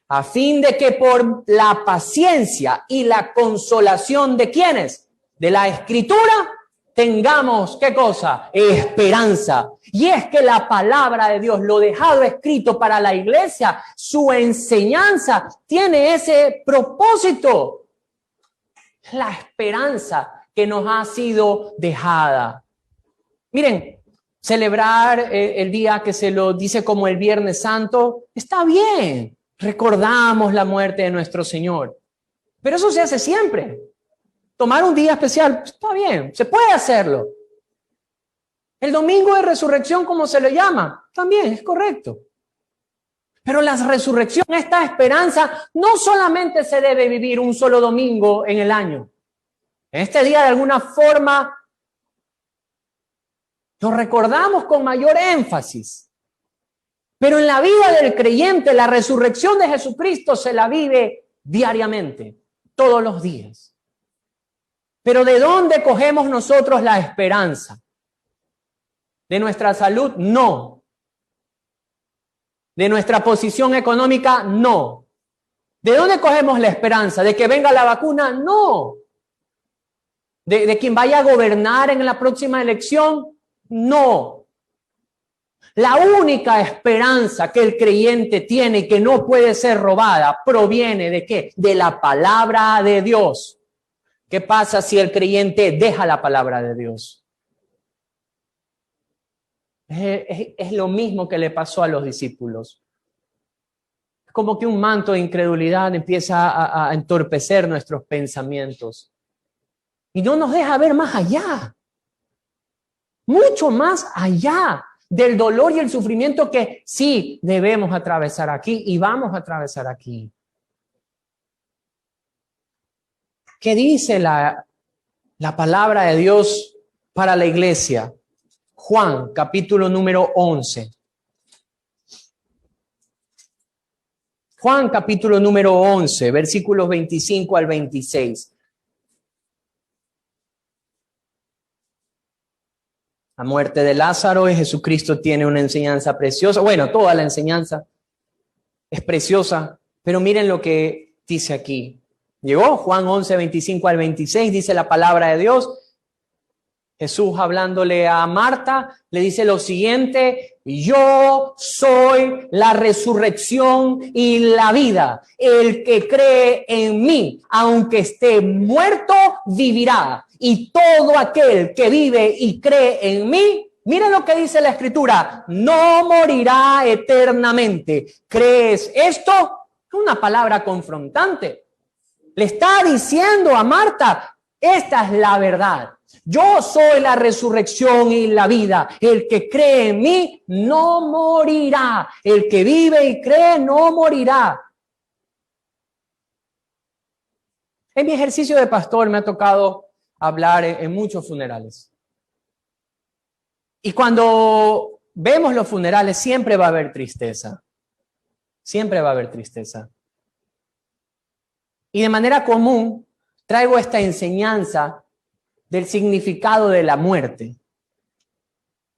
a fin de que por la paciencia y la consolación de ¿quiénes? De la Escritura, tengamos, ¿qué cosa? Esperanza. Y es que la palabra de Dios, lo dejado escrito para la iglesia, su enseñanza tiene ese propósito. La esperanza que nos ha sido dejada. Miren, celebrar el día que se lo dice como el Viernes Santo, está bien. Recordamos la muerte de nuestro Señor. Pero eso se hace siempre. Tomar un día especial, está bien, se puede hacerlo. El domingo de resurrección, como se le llama, también es correcto. Pero la resurrección, esta esperanza, no solamente se debe vivir un solo domingo en el año. En este día, de alguna forma, nos recordamos con mayor énfasis. Pero en la vida del creyente, la resurrección de Jesucristo se la vive diariamente, todos los días. Pero ¿de dónde cogemos nosotros la esperanza? ¿De nuestra salud? No. ¿De nuestra posición económica? No. ¿De dónde cogemos la esperanza? ¿De que venga la vacuna? No. ¿De quien vaya a gobernar en la próxima elección? No. La única esperanza que el creyente tiene y que no puede ser robada proviene ¿de qué? De la palabra de Dios. ¿Qué pasa si el creyente deja la palabra de Dios? Es lo mismo que le pasó a los discípulos. Es como que un manto de incredulidad empieza a entorpecer nuestros pensamientos. Y no nos deja ver más allá. Mucho más allá del dolor y el sufrimiento que sí debemos atravesar aquí y vamos a atravesar aquí. ¿Qué dice la palabra de Dios para la iglesia? Juan, capítulo número 11. Juan, capítulo número 11, versículos 25 al 26. La muerte de Lázaro y Jesucristo tiene una enseñanza preciosa. Bueno, toda la enseñanza es preciosa, pero miren lo que dice aquí. Llegó Juan 11, 25 al 26, dice la palabra de Dios. Jesús hablándole a Marta, le dice lo siguiente: yo soy la resurrección y la vida. El que cree en mí, aunque esté muerto, vivirá. Y todo aquel que vive y cree en mí, miren lo que dice la Escritura, no morirá eternamente. ¿Crees esto? Es una palabra confrontante. Le está diciendo a Marta, esta es la verdad. Yo soy la resurrección y la vida. El que cree en mí no morirá. El que vive y cree no morirá. En mi ejercicio de pastor me ha tocado hablar en muchos funerales. Y cuando vemos los funerales siempre va a haber tristeza. Siempre va a haber tristeza. Y de manera común traigo esta enseñanza del significado de la muerte.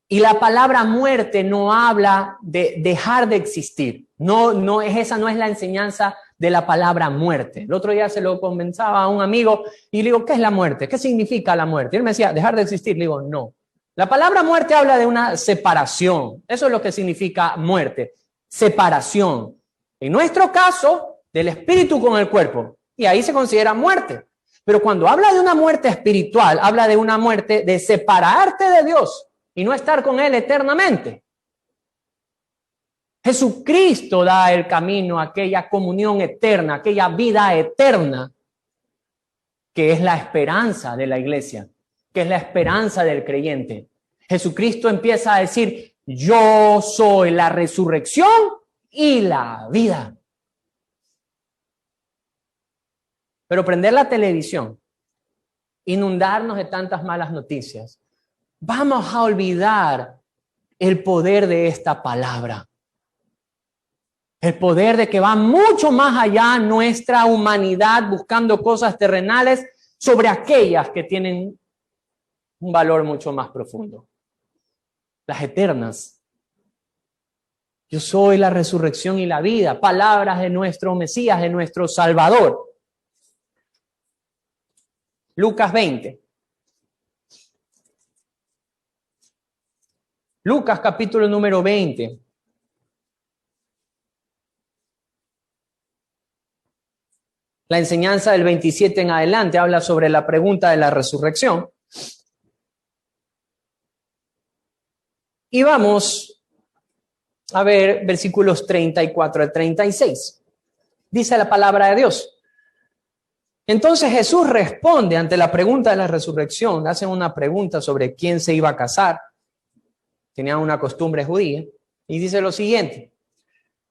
Y la palabra muerte no habla de dejar de existir. Esa no es la enseñanza de la palabra muerte. El otro día se lo conversaba a un amigo y le digo, ¿qué es la muerte? ¿Qué significa la muerte? Y él me decía, dejar de existir. Le digo, no. La palabra muerte habla de una separación. Eso es lo que significa muerte. Separación. En nuestro caso, del espíritu con el cuerpo. Y ahí se considera muerte. Pero cuando habla de una muerte espiritual, habla de una muerte de separarte de Dios y no estar con Él eternamente. Jesucristo da el camino a aquella comunión eterna, aquella vida eterna, que es la esperanza de la iglesia, que es la esperanza del creyente. Jesucristo empieza a decir, yo soy la resurrección y la vida. Pero prender la televisión, inundarnos de tantas malas noticias, vamos a olvidar el poder de esta palabra. El poder de que va mucho más allá nuestra humanidad buscando cosas terrenales sobre aquellas que tienen un valor mucho más profundo. Las eternas. Yo soy la resurrección y la vida. Palabras de nuestro Mesías, de nuestro Salvador. Lucas 20. Lucas capítulo número 20. La enseñanza del 27 en adelante habla sobre la pregunta de la resurrección. Y vamos a ver versículos 34 al 36. Dice la palabra de Dios. Entonces Jesús responde ante la pregunta de la resurrección. Le hacen una pregunta sobre quién se iba a casar. Tenían una costumbre judía. Y dice lo siguiente.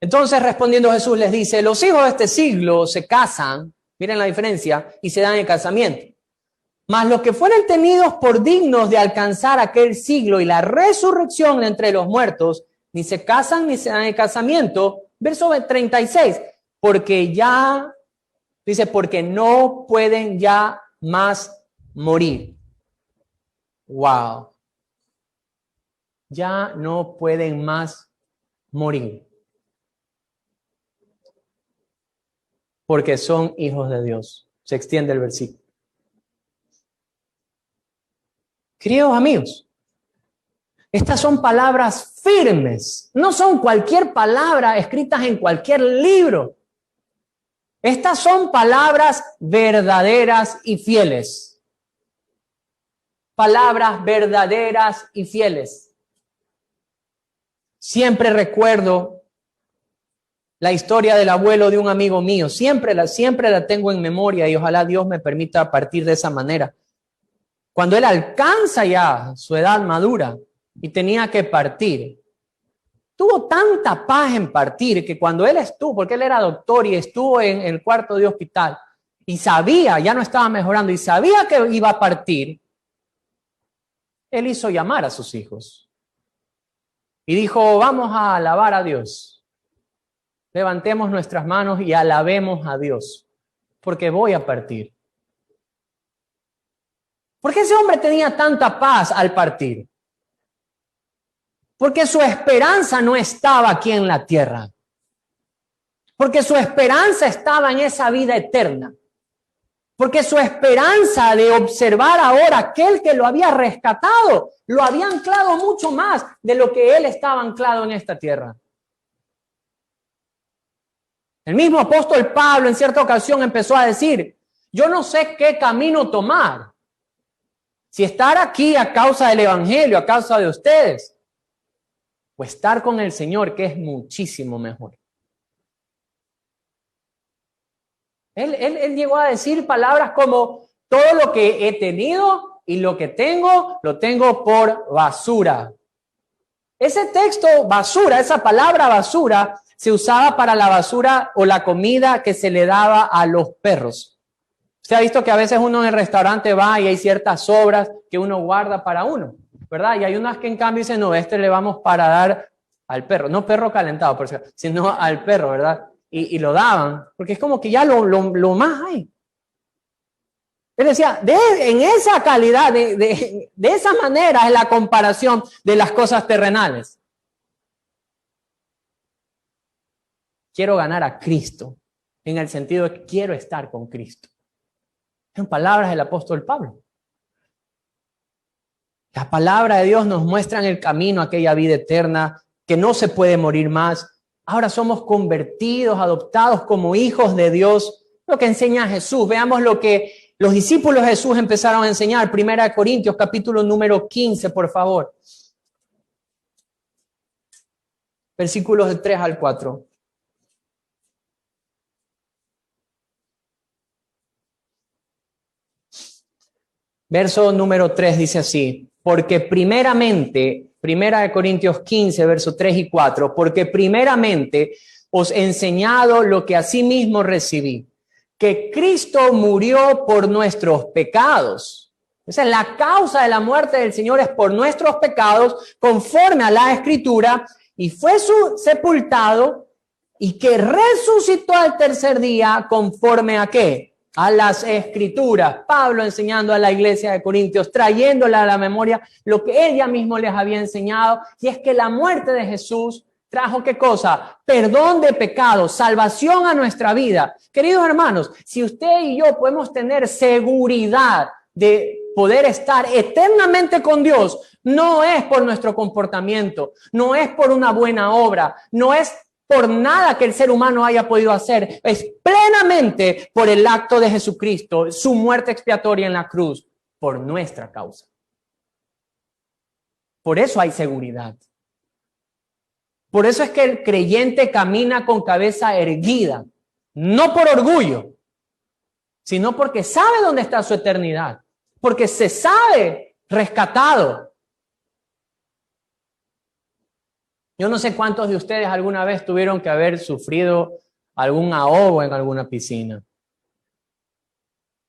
Entonces respondiendo Jesús les dice, los hijos de este siglo se casan, miren la diferencia, y se dan el casamiento. Mas los que fueren tenidos por dignos de alcanzar aquel siglo y la resurrección de entre los muertos, ni se casan ni se dan el casamiento. Verso 36, porque no pueden ya más morir. Wow. Ya no pueden más morir. Porque son hijos de Dios. Se extiende el versículo. Queridos amigos, estas son palabras firmes. No son cualquier palabra escritas en cualquier libro. Estas son palabras verdaderas y fieles. Palabras verdaderas y fieles. Siempre recuerdo la historia del abuelo de un amigo mío. Siempre la tengo en memoria y ojalá Dios me permita partir de esa manera. Cuando él alcanza ya su edad madura y tenía que partir, tuvo tanta paz en partir que cuando él estuvo, porque él era doctor y estuvo en el cuarto de hospital y sabía, ya no estaba mejorando y sabía que iba a partir, él hizo llamar a sus hijos y dijo, vamos a alabar a Dios. Levantemos nuestras manos y alabemos a Dios, porque voy a partir. ¿Por qué ese hombre tenía tanta paz al partir? Porque su esperanza no estaba aquí en la tierra. Porque su esperanza estaba en esa vida eterna. Porque su esperanza de observar ahora aquel que lo había rescatado, lo había anclado mucho más de lo que él estaba anclado en esta tierra. El mismo apóstol Pablo en cierta ocasión empezó a decir, yo no sé qué camino tomar. Si estar aquí a causa del evangelio, a causa de ustedes, o estar con el Señor, que es muchísimo mejor. Él llegó a decir palabras como, todo lo que he tenido y lo que tengo, lo tengo por basura. Ese texto, basura, esa palabra basura, se usaba para la basura o la comida que se le daba a los perros. Usted ha visto que a veces uno en el restaurante va y hay ciertas sobras que uno guarda para uno, ¿verdad? Y hay unas que en cambio dicen, no, le vamos para dar al perro. No perro calentado, por cierto, sino al perro, ¿verdad? Y lo daban, porque es como que ya lo más hay. Él decía, en esa calidad, de esa manera es la comparación de las cosas terrenales. Quiero ganar a Cristo, en el sentido de que quiero estar con Cristo. En palabras del apóstol Pablo. La palabra de Dios nos muestra el camino a aquella vida eterna, que no se puede morir más. Ahora somos convertidos, adoptados como hijos de Dios. Lo que enseña Jesús. Veamos lo que los discípulos de Jesús empezaron a enseñar. 1 Corintios, capítulo número 15, por favor. Versículos de 3 al 4. Verso número 3 dice así. porque primeramente, 1 Corintios 15, versos 3 y 4, porque primeramente os he enseñado lo que asimismo recibí, que Cristo murió por nuestros pecados. O sea, la causa de la muerte del Señor es por nuestros pecados, conforme a la Escritura, y fue sepultado, y que resucitó al tercer día, conforme a ¿qué? A las Escrituras. Pablo enseñando a la iglesia de Corintios, trayéndole a la memoria lo que él ya mismo les había enseñado, y es que la muerte de Jesús trajo ¿qué cosa? Perdón de pecados, salvación a nuestra vida. Queridos hermanos, si usted y yo podemos tener seguridad de poder estar eternamente con Dios, no es por nuestro comportamiento, no es por una buena obra, no es por nada que el ser humano haya podido hacer, es plenamente por el acto de Jesucristo, su muerte expiatoria en la cruz, por nuestra causa. Por eso hay seguridad. Por eso es que el creyente camina con cabeza erguida, no por orgullo, sino porque sabe dónde está su eternidad, porque se sabe rescatado. Yo no sé cuántos de ustedes alguna vez tuvieron que haber sufrido algún ahogo en alguna piscina.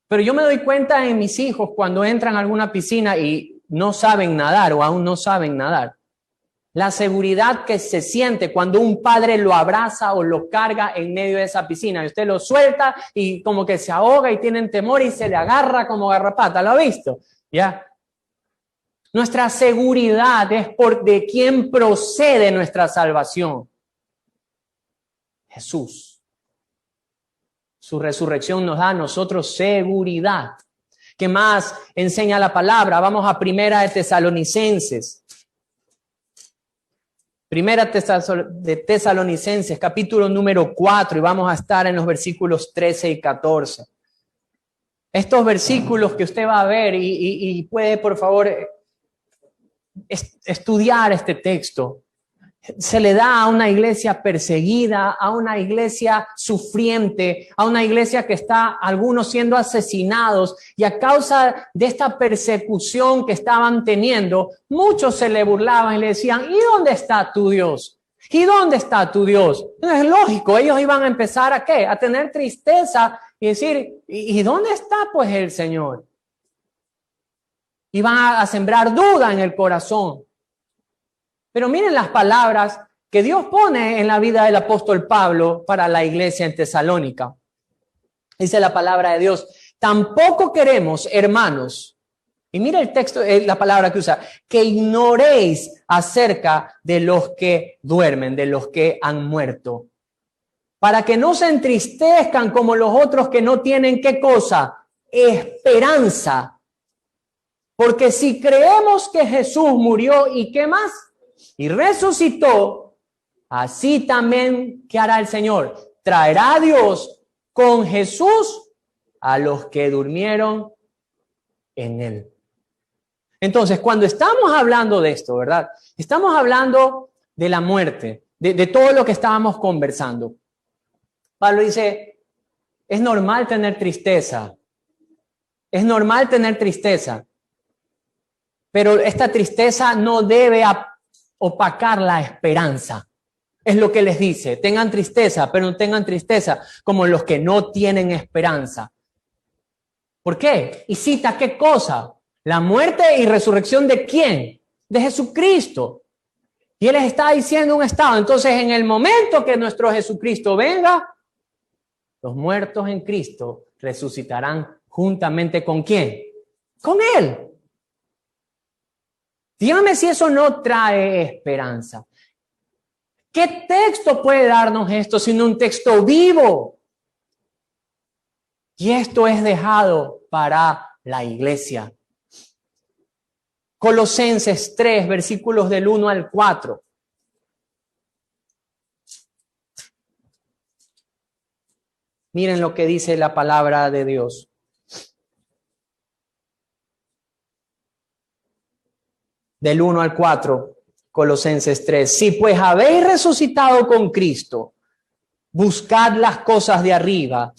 Pero yo me doy cuenta en mis hijos cuando entran a alguna piscina y no saben nadar o aún no saben nadar. La seguridad que se siente cuando un padre lo abraza o lo carga en medio de esa piscina. Y usted lo suelta y como que se ahoga y tienen temor y se le agarra como garrapata. ¿Lo ha visto? ¿Ya? Nuestra seguridad es por de quién procede nuestra salvación. Jesús. Su resurrección nos da a nosotros seguridad. ¿Qué más enseña la palabra? Vamos a 1 de Tesalonicenses. 1 de Tesalonicenses, capítulo número 4, y vamos a estar en los versículos 13 y 14. Estos versículos que usted va a ver y puede, por favor, estudiar este texto. Se le da a una iglesia perseguida, a una iglesia sufriente, a una iglesia que está algunos siendo asesinados, y a causa de esta persecución que estaban teniendo, muchos se le burlaban y le decían, ¿y dónde está tu Dios? ¿Y dónde está tu Dios? Es lógico, ellos iban a empezar ¿a qué? A tener tristeza y decir, ¿y dónde está pues el Señor? Iban a sembrar duda en el corazón. Pero miren las palabras que Dios pone en la vida del apóstol Pablo para la iglesia en Tesalónica. Dice la palabra de Dios, tampoco queremos, hermanos, y mira el texto, la palabra que usa, que ignoréis acerca de los que duermen, de los que han muerto, para que no se entristezcan como los otros que no tienen, ¿qué cosa? Esperanza. Porque si creemos que Jesús murió y ¿qué más? Y resucitó, así también, ¿qué hará el Señor? Traerá a Dios con Jesús a los que durmieron en él. Entonces, cuando estamos hablando de esto, ¿verdad? Estamos hablando de la muerte, de todo lo que estábamos conversando. Pablo dice, es normal tener tristeza. Es normal tener tristeza. Pero esta tristeza no debe opacar la esperanza. Es lo que les dice. Tengan tristeza, pero no tengan tristeza como los que no tienen esperanza. ¿Por qué? Y cita ¿qué cosa? La muerte y resurrección ¿de quién? De Jesucristo. Y él les está diciendo un estado. Entonces, en el momento que nuestro Jesucristo venga, los muertos en Cristo resucitarán juntamente ¿con quién? Con él. Dígame si eso no trae esperanza. ¿Qué texto puede darnos esto sino un texto vivo? Y esto es dejado para la iglesia. Colosenses 3, versículos del 1 al 4. Miren lo que dice la palabra de Dios. Del 1 al 4, Colosenses 3. Si pues habéis resucitado con Cristo, buscad las cosas de arriba,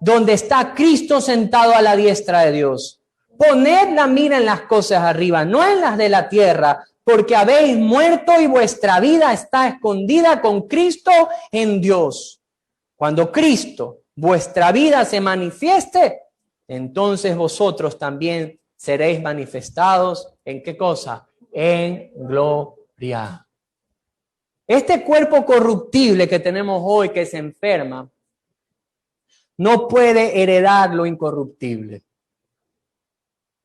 donde está Cristo sentado a la diestra de Dios. Poned la mira en las cosas arriba, no en las de la tierra, porque habéis muerto y vuestra vida está escondida con Cristo en Dios. Cuando Cristo, vuestra vida, se manifieste, entonces vosotros también seréis manifestados, ¿en qué cosa? En gloria. Este cuerpo corruptible que tenemos hoy, que se enferma, no puede heredar lo incorruptible.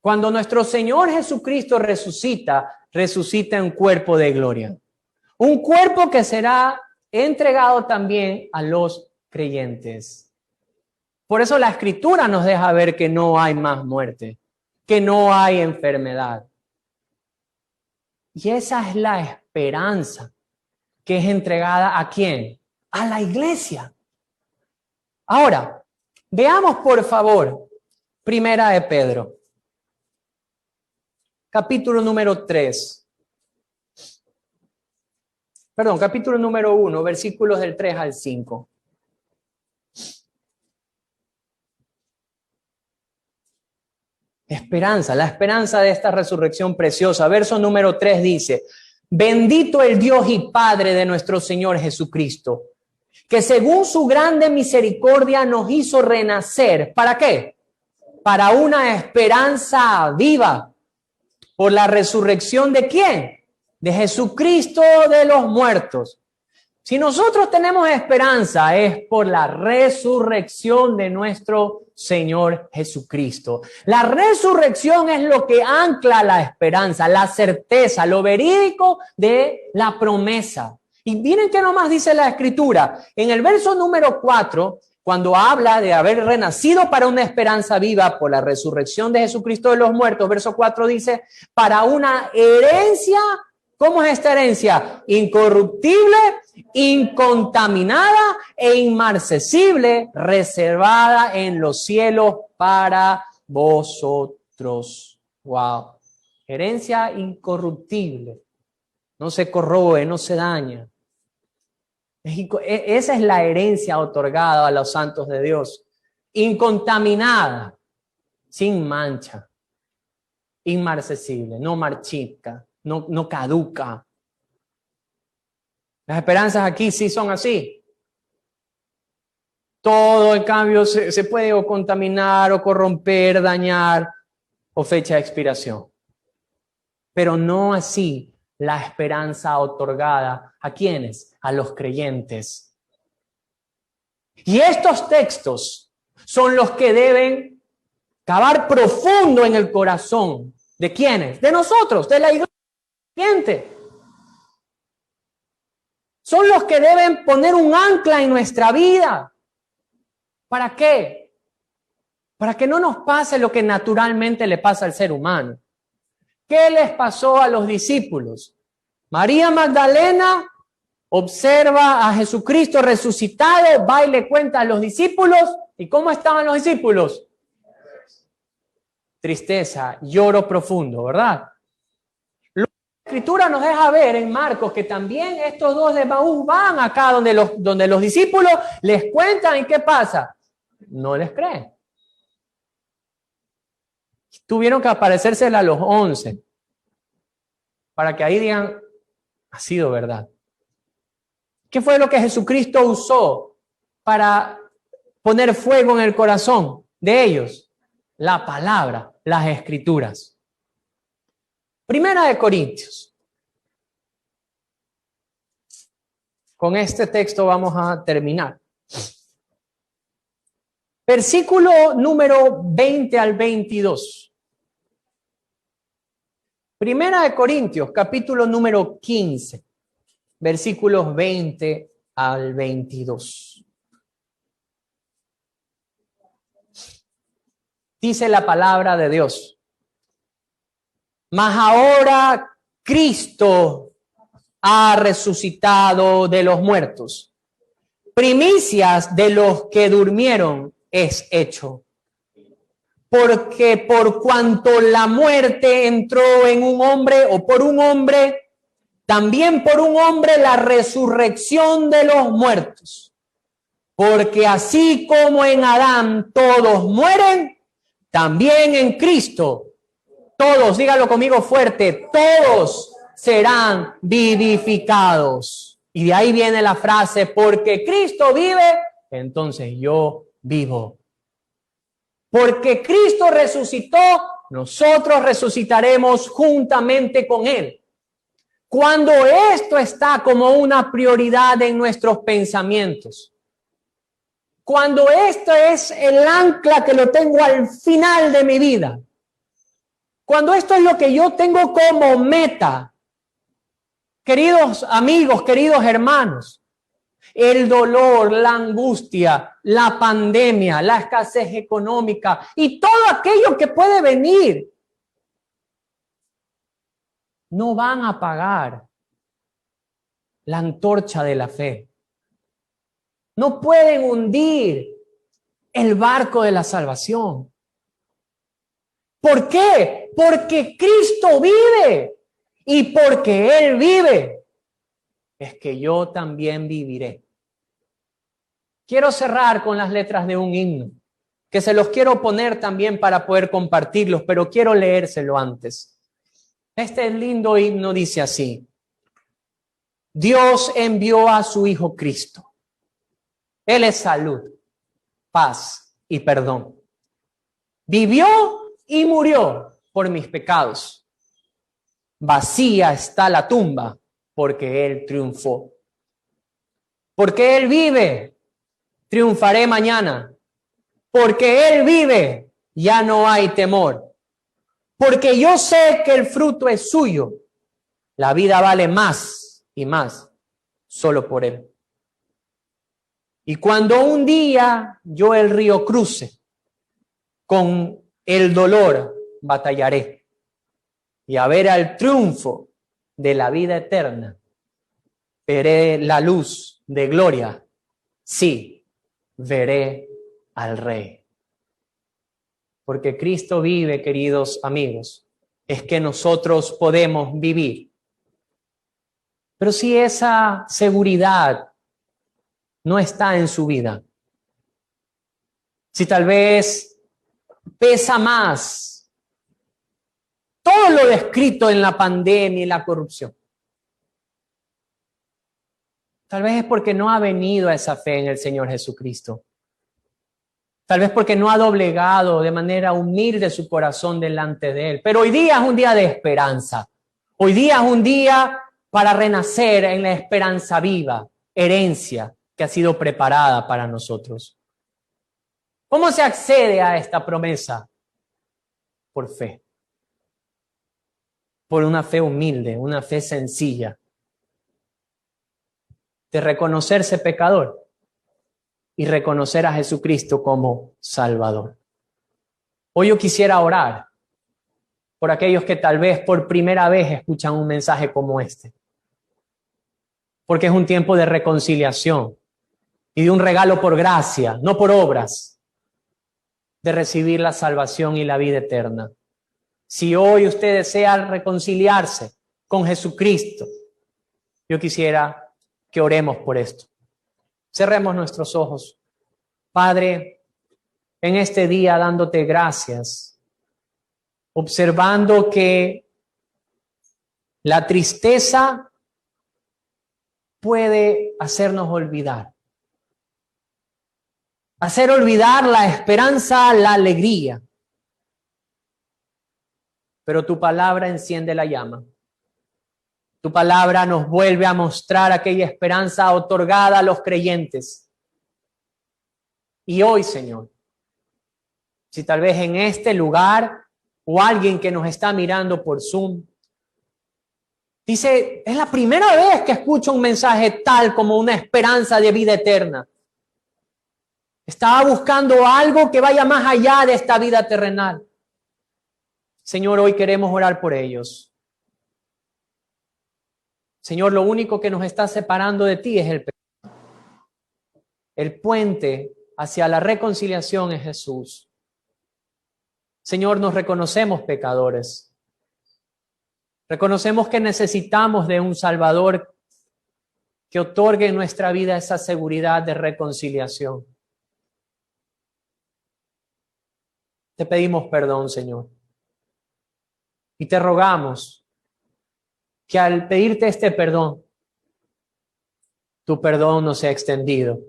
Cuando nuestro Señor Jesucristo resucita en cuerpo de gloria. Un cuerpo que será entregado también a los creyentes. Por eso la Escritura nos deja ver que no hay más muerte, que no hay enfermedad. Y esa es la esperanza que es entregada ¿a quién? A la iglesia. Ahora, veamos por favor, Primera de Pedro. Capítulo número 3. Perdón, capítulo número 1, versículos del 3 al 5. Esperanza, la esperanza de esta resurrección preciosa. Verso número 3 dice: bendito el Dios y Padre de nuestro Señor Jesucristo, que según su grande misericordia nos hizo renacer. ¿Para qué? Para una esperanza viva. ¿Por la resurrección de quién? De Jesucristo de los muertos. Si nosotros tenemos esperanza, es por la resurrección de nuestro Señor Jesucristo. La resurrección es lo que ancla la esperanza, la certeza, lo verídico de la promesa. Y miren qué nomás dice la Escritura. En el verso número 4, cuando habla de haber renacido para una esperanza viva por la resurrección de Jesucristo de los muertos, verso 4 dice, para una herencia. ¿Cómo es esta herencia? Incorruptible, incontaminada e inmarcesible, reservada en los cielos para vosotros. Wow. Herencia incorruptible. No se corroe, no se daña. Esa es la herencia otorgada a los santos de Dios. Incontaminada, sin mancha, inmarcesible, no marchita. No caduca. Las esperanzas aquí sí son así. Todo, en cambio, se puede o contaminar, o corromper, dañar, o fecha de expiración. Pero no así la esperanza otorgada. ¿A quiénes? A los creyentes. Y estos textos son los que deben cavar profundo en el corazón. ¿De quiénes? De nosotros, de la iglesia. Son los que deben poner un ancla en nuestra vida. ¿Para qué? Para que no nos pase lo que naturalmente le pasa al ser humano. ¿Qué les pasó a los discípulos? María Magdalena observa a Jesucristo resucitado, va y le cuenta a los discípulos. ¿Y cómo estaban los discípulos? Tristeza, lloro profundo, ¿verdad? La Escritura nos deja ver en Marcos que también estos dos de Emaús van acá donde los discípulos les cuentan y ¿qué pasa? No les creen. Tuvieron que aparecérsela a los 11 para que ahí digan, ha sido verdad. ¿Qué fue lo que Jesucristo usó para poner fuego en el corazón de ellos? La palabra, las Escrituras. Primera de Corintios. Con este texto vamos a terminar. Versículo número 20 al 22. Primera de Corintios, capítulo número 15, versículos 20 al 22. Dice la palabra de Dios. Mas ahora Cristo ha resucitado de los muertos. Primicias de los que durmieron es hecho. Porque por cuanto la muerte entró en un hombre o por un hombre, también por un hombre la resurrección de los muertos. Porque así como en Adán todos mueren, también en Cristo, todos, dígalo conmigo fuerte, todos serán vivificados. Y de ahí viene la frase, porque Cristo vive, entonces yo vivo. Porque Cristo resucitó, nosotros resucitaremos juntamente con Él. Cuando esto está como una prioridad en nuestros pensamientos, cuando esto es el ancla que lo tengo al final de mi vida, cuando esto es lo que yo tengo como meta, queridos amigos, queridos hermanos, el dolor, la angustia, la pandemia, la escasez económica y todo aquello que puede venir, no van a apagar la antorcha de la fe. No pueden hundir el barco de la salvación. ¿Por qué? Porque Cristo vive. Y porque Él vive, es que yo también viviré. Quiero cerrar con las letras de un himno, que se los quiero poner también para poder compartirlos, pero quiero leérselo antes. Este lindo himno dice así: Dios envió a su Hijo Cristo. Él es salud, paz y perdón. Vivió y murió por mis pecados. Vacía está la tumba porque Él triunfó. Porque Él vive, triunfaré mañana. Porque Él vive, ya no hay temor. Porque yo sé que el fruto es suyo. La vida vale más y más solo por Él. Y cuando un día yo el río cruce, con el dolor batallaré. Y a ver al triunfo de la vida eterna, veré la luz de gloria. Sí, veré al Rey. Porque Cristo vive, queridos amigos, es que nosotros podemos vivir. Pero si esa seguridad no está en su vida, si tal vez pesa más todo lo descrito en la pandemia y la corrupción, tal vez es porque no ha venido a esa fe en el Señor Jesucristo. Tal vez porque no ha doblegado de manera humilde su corazón delante de Él. Pero hoy día es un día de esperanza. Hoy día es un día para renacer en la esperanza viva, herencia que ha sido preparada para nosotros. ¿Cómo se accede a esta promesa? Por fe. Por una fe humilde, una fe sencilla. De reconocerse pecador y reconocer a Jesucristo como Salvador. Hoy yo quisiera orar por aquellos que tal vez por primera vez escuchan un mensaje como este. Porque es un tiempo de reconciliación y de un regalo por gracia, no por obras, de recibir la salvación y la vida eterna. Si hoy usted desea reconciliarse con Jesucristo, yo quisiera que oremos por esto. Cerremos nuestros ojos. Padre, en este día dándote gracias, observando que la tristeza puede hacernos olvidar. Hacer olvidar la esperanza, la alegría. Pero tu palabra enciende la llama. Tu palabra nos vuelve a mostrar aquella esperanza otorgada a los creyentes. Y hoy, Señor, si tal vez en este lugar o alguien que nos está mirando por Zoom, dice, es la primera vez que escucho un mensaje tal como una esperanza de vida eterna. Estaba buscando algo que vaya más allá de esta vida terrenal. Señor, hoy queremos orar por ellos. Señor, lo único que nos está separando de ti es el pecado. El puente hacia la reconciliación es Jesús. Señor, nos reconocemos pecadores. Reconocemos que necesitamos de un Salvador que otorgue en nuestra vida esa seguridad de reconciliación. Te pedimos perdón, Señor. Y te rogamos que al pedirte este perdón, tu perdón nos sea extendido.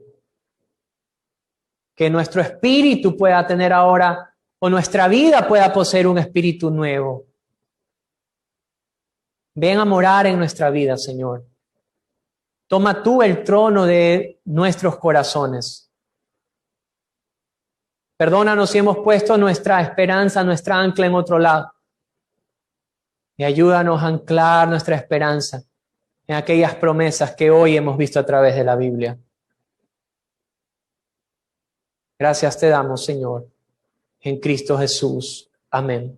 Que nuestro espíritu pueda tener ahora, o nuestra vida pueda poseer un espíritu nuevo. Ven a morar en nuestra vida, Señor. Toma tú el trono de nuestros corazones. Perdónanos si hemos puesto nuestra esperanza, nuestra ancla en otro lado. Y ayúdanos a anclar nuestra esperanza en aquellas promesas que hoy hemos visto a través de la Biblia. Gracias te damos, Señor, en Cristo Jesús. Amén.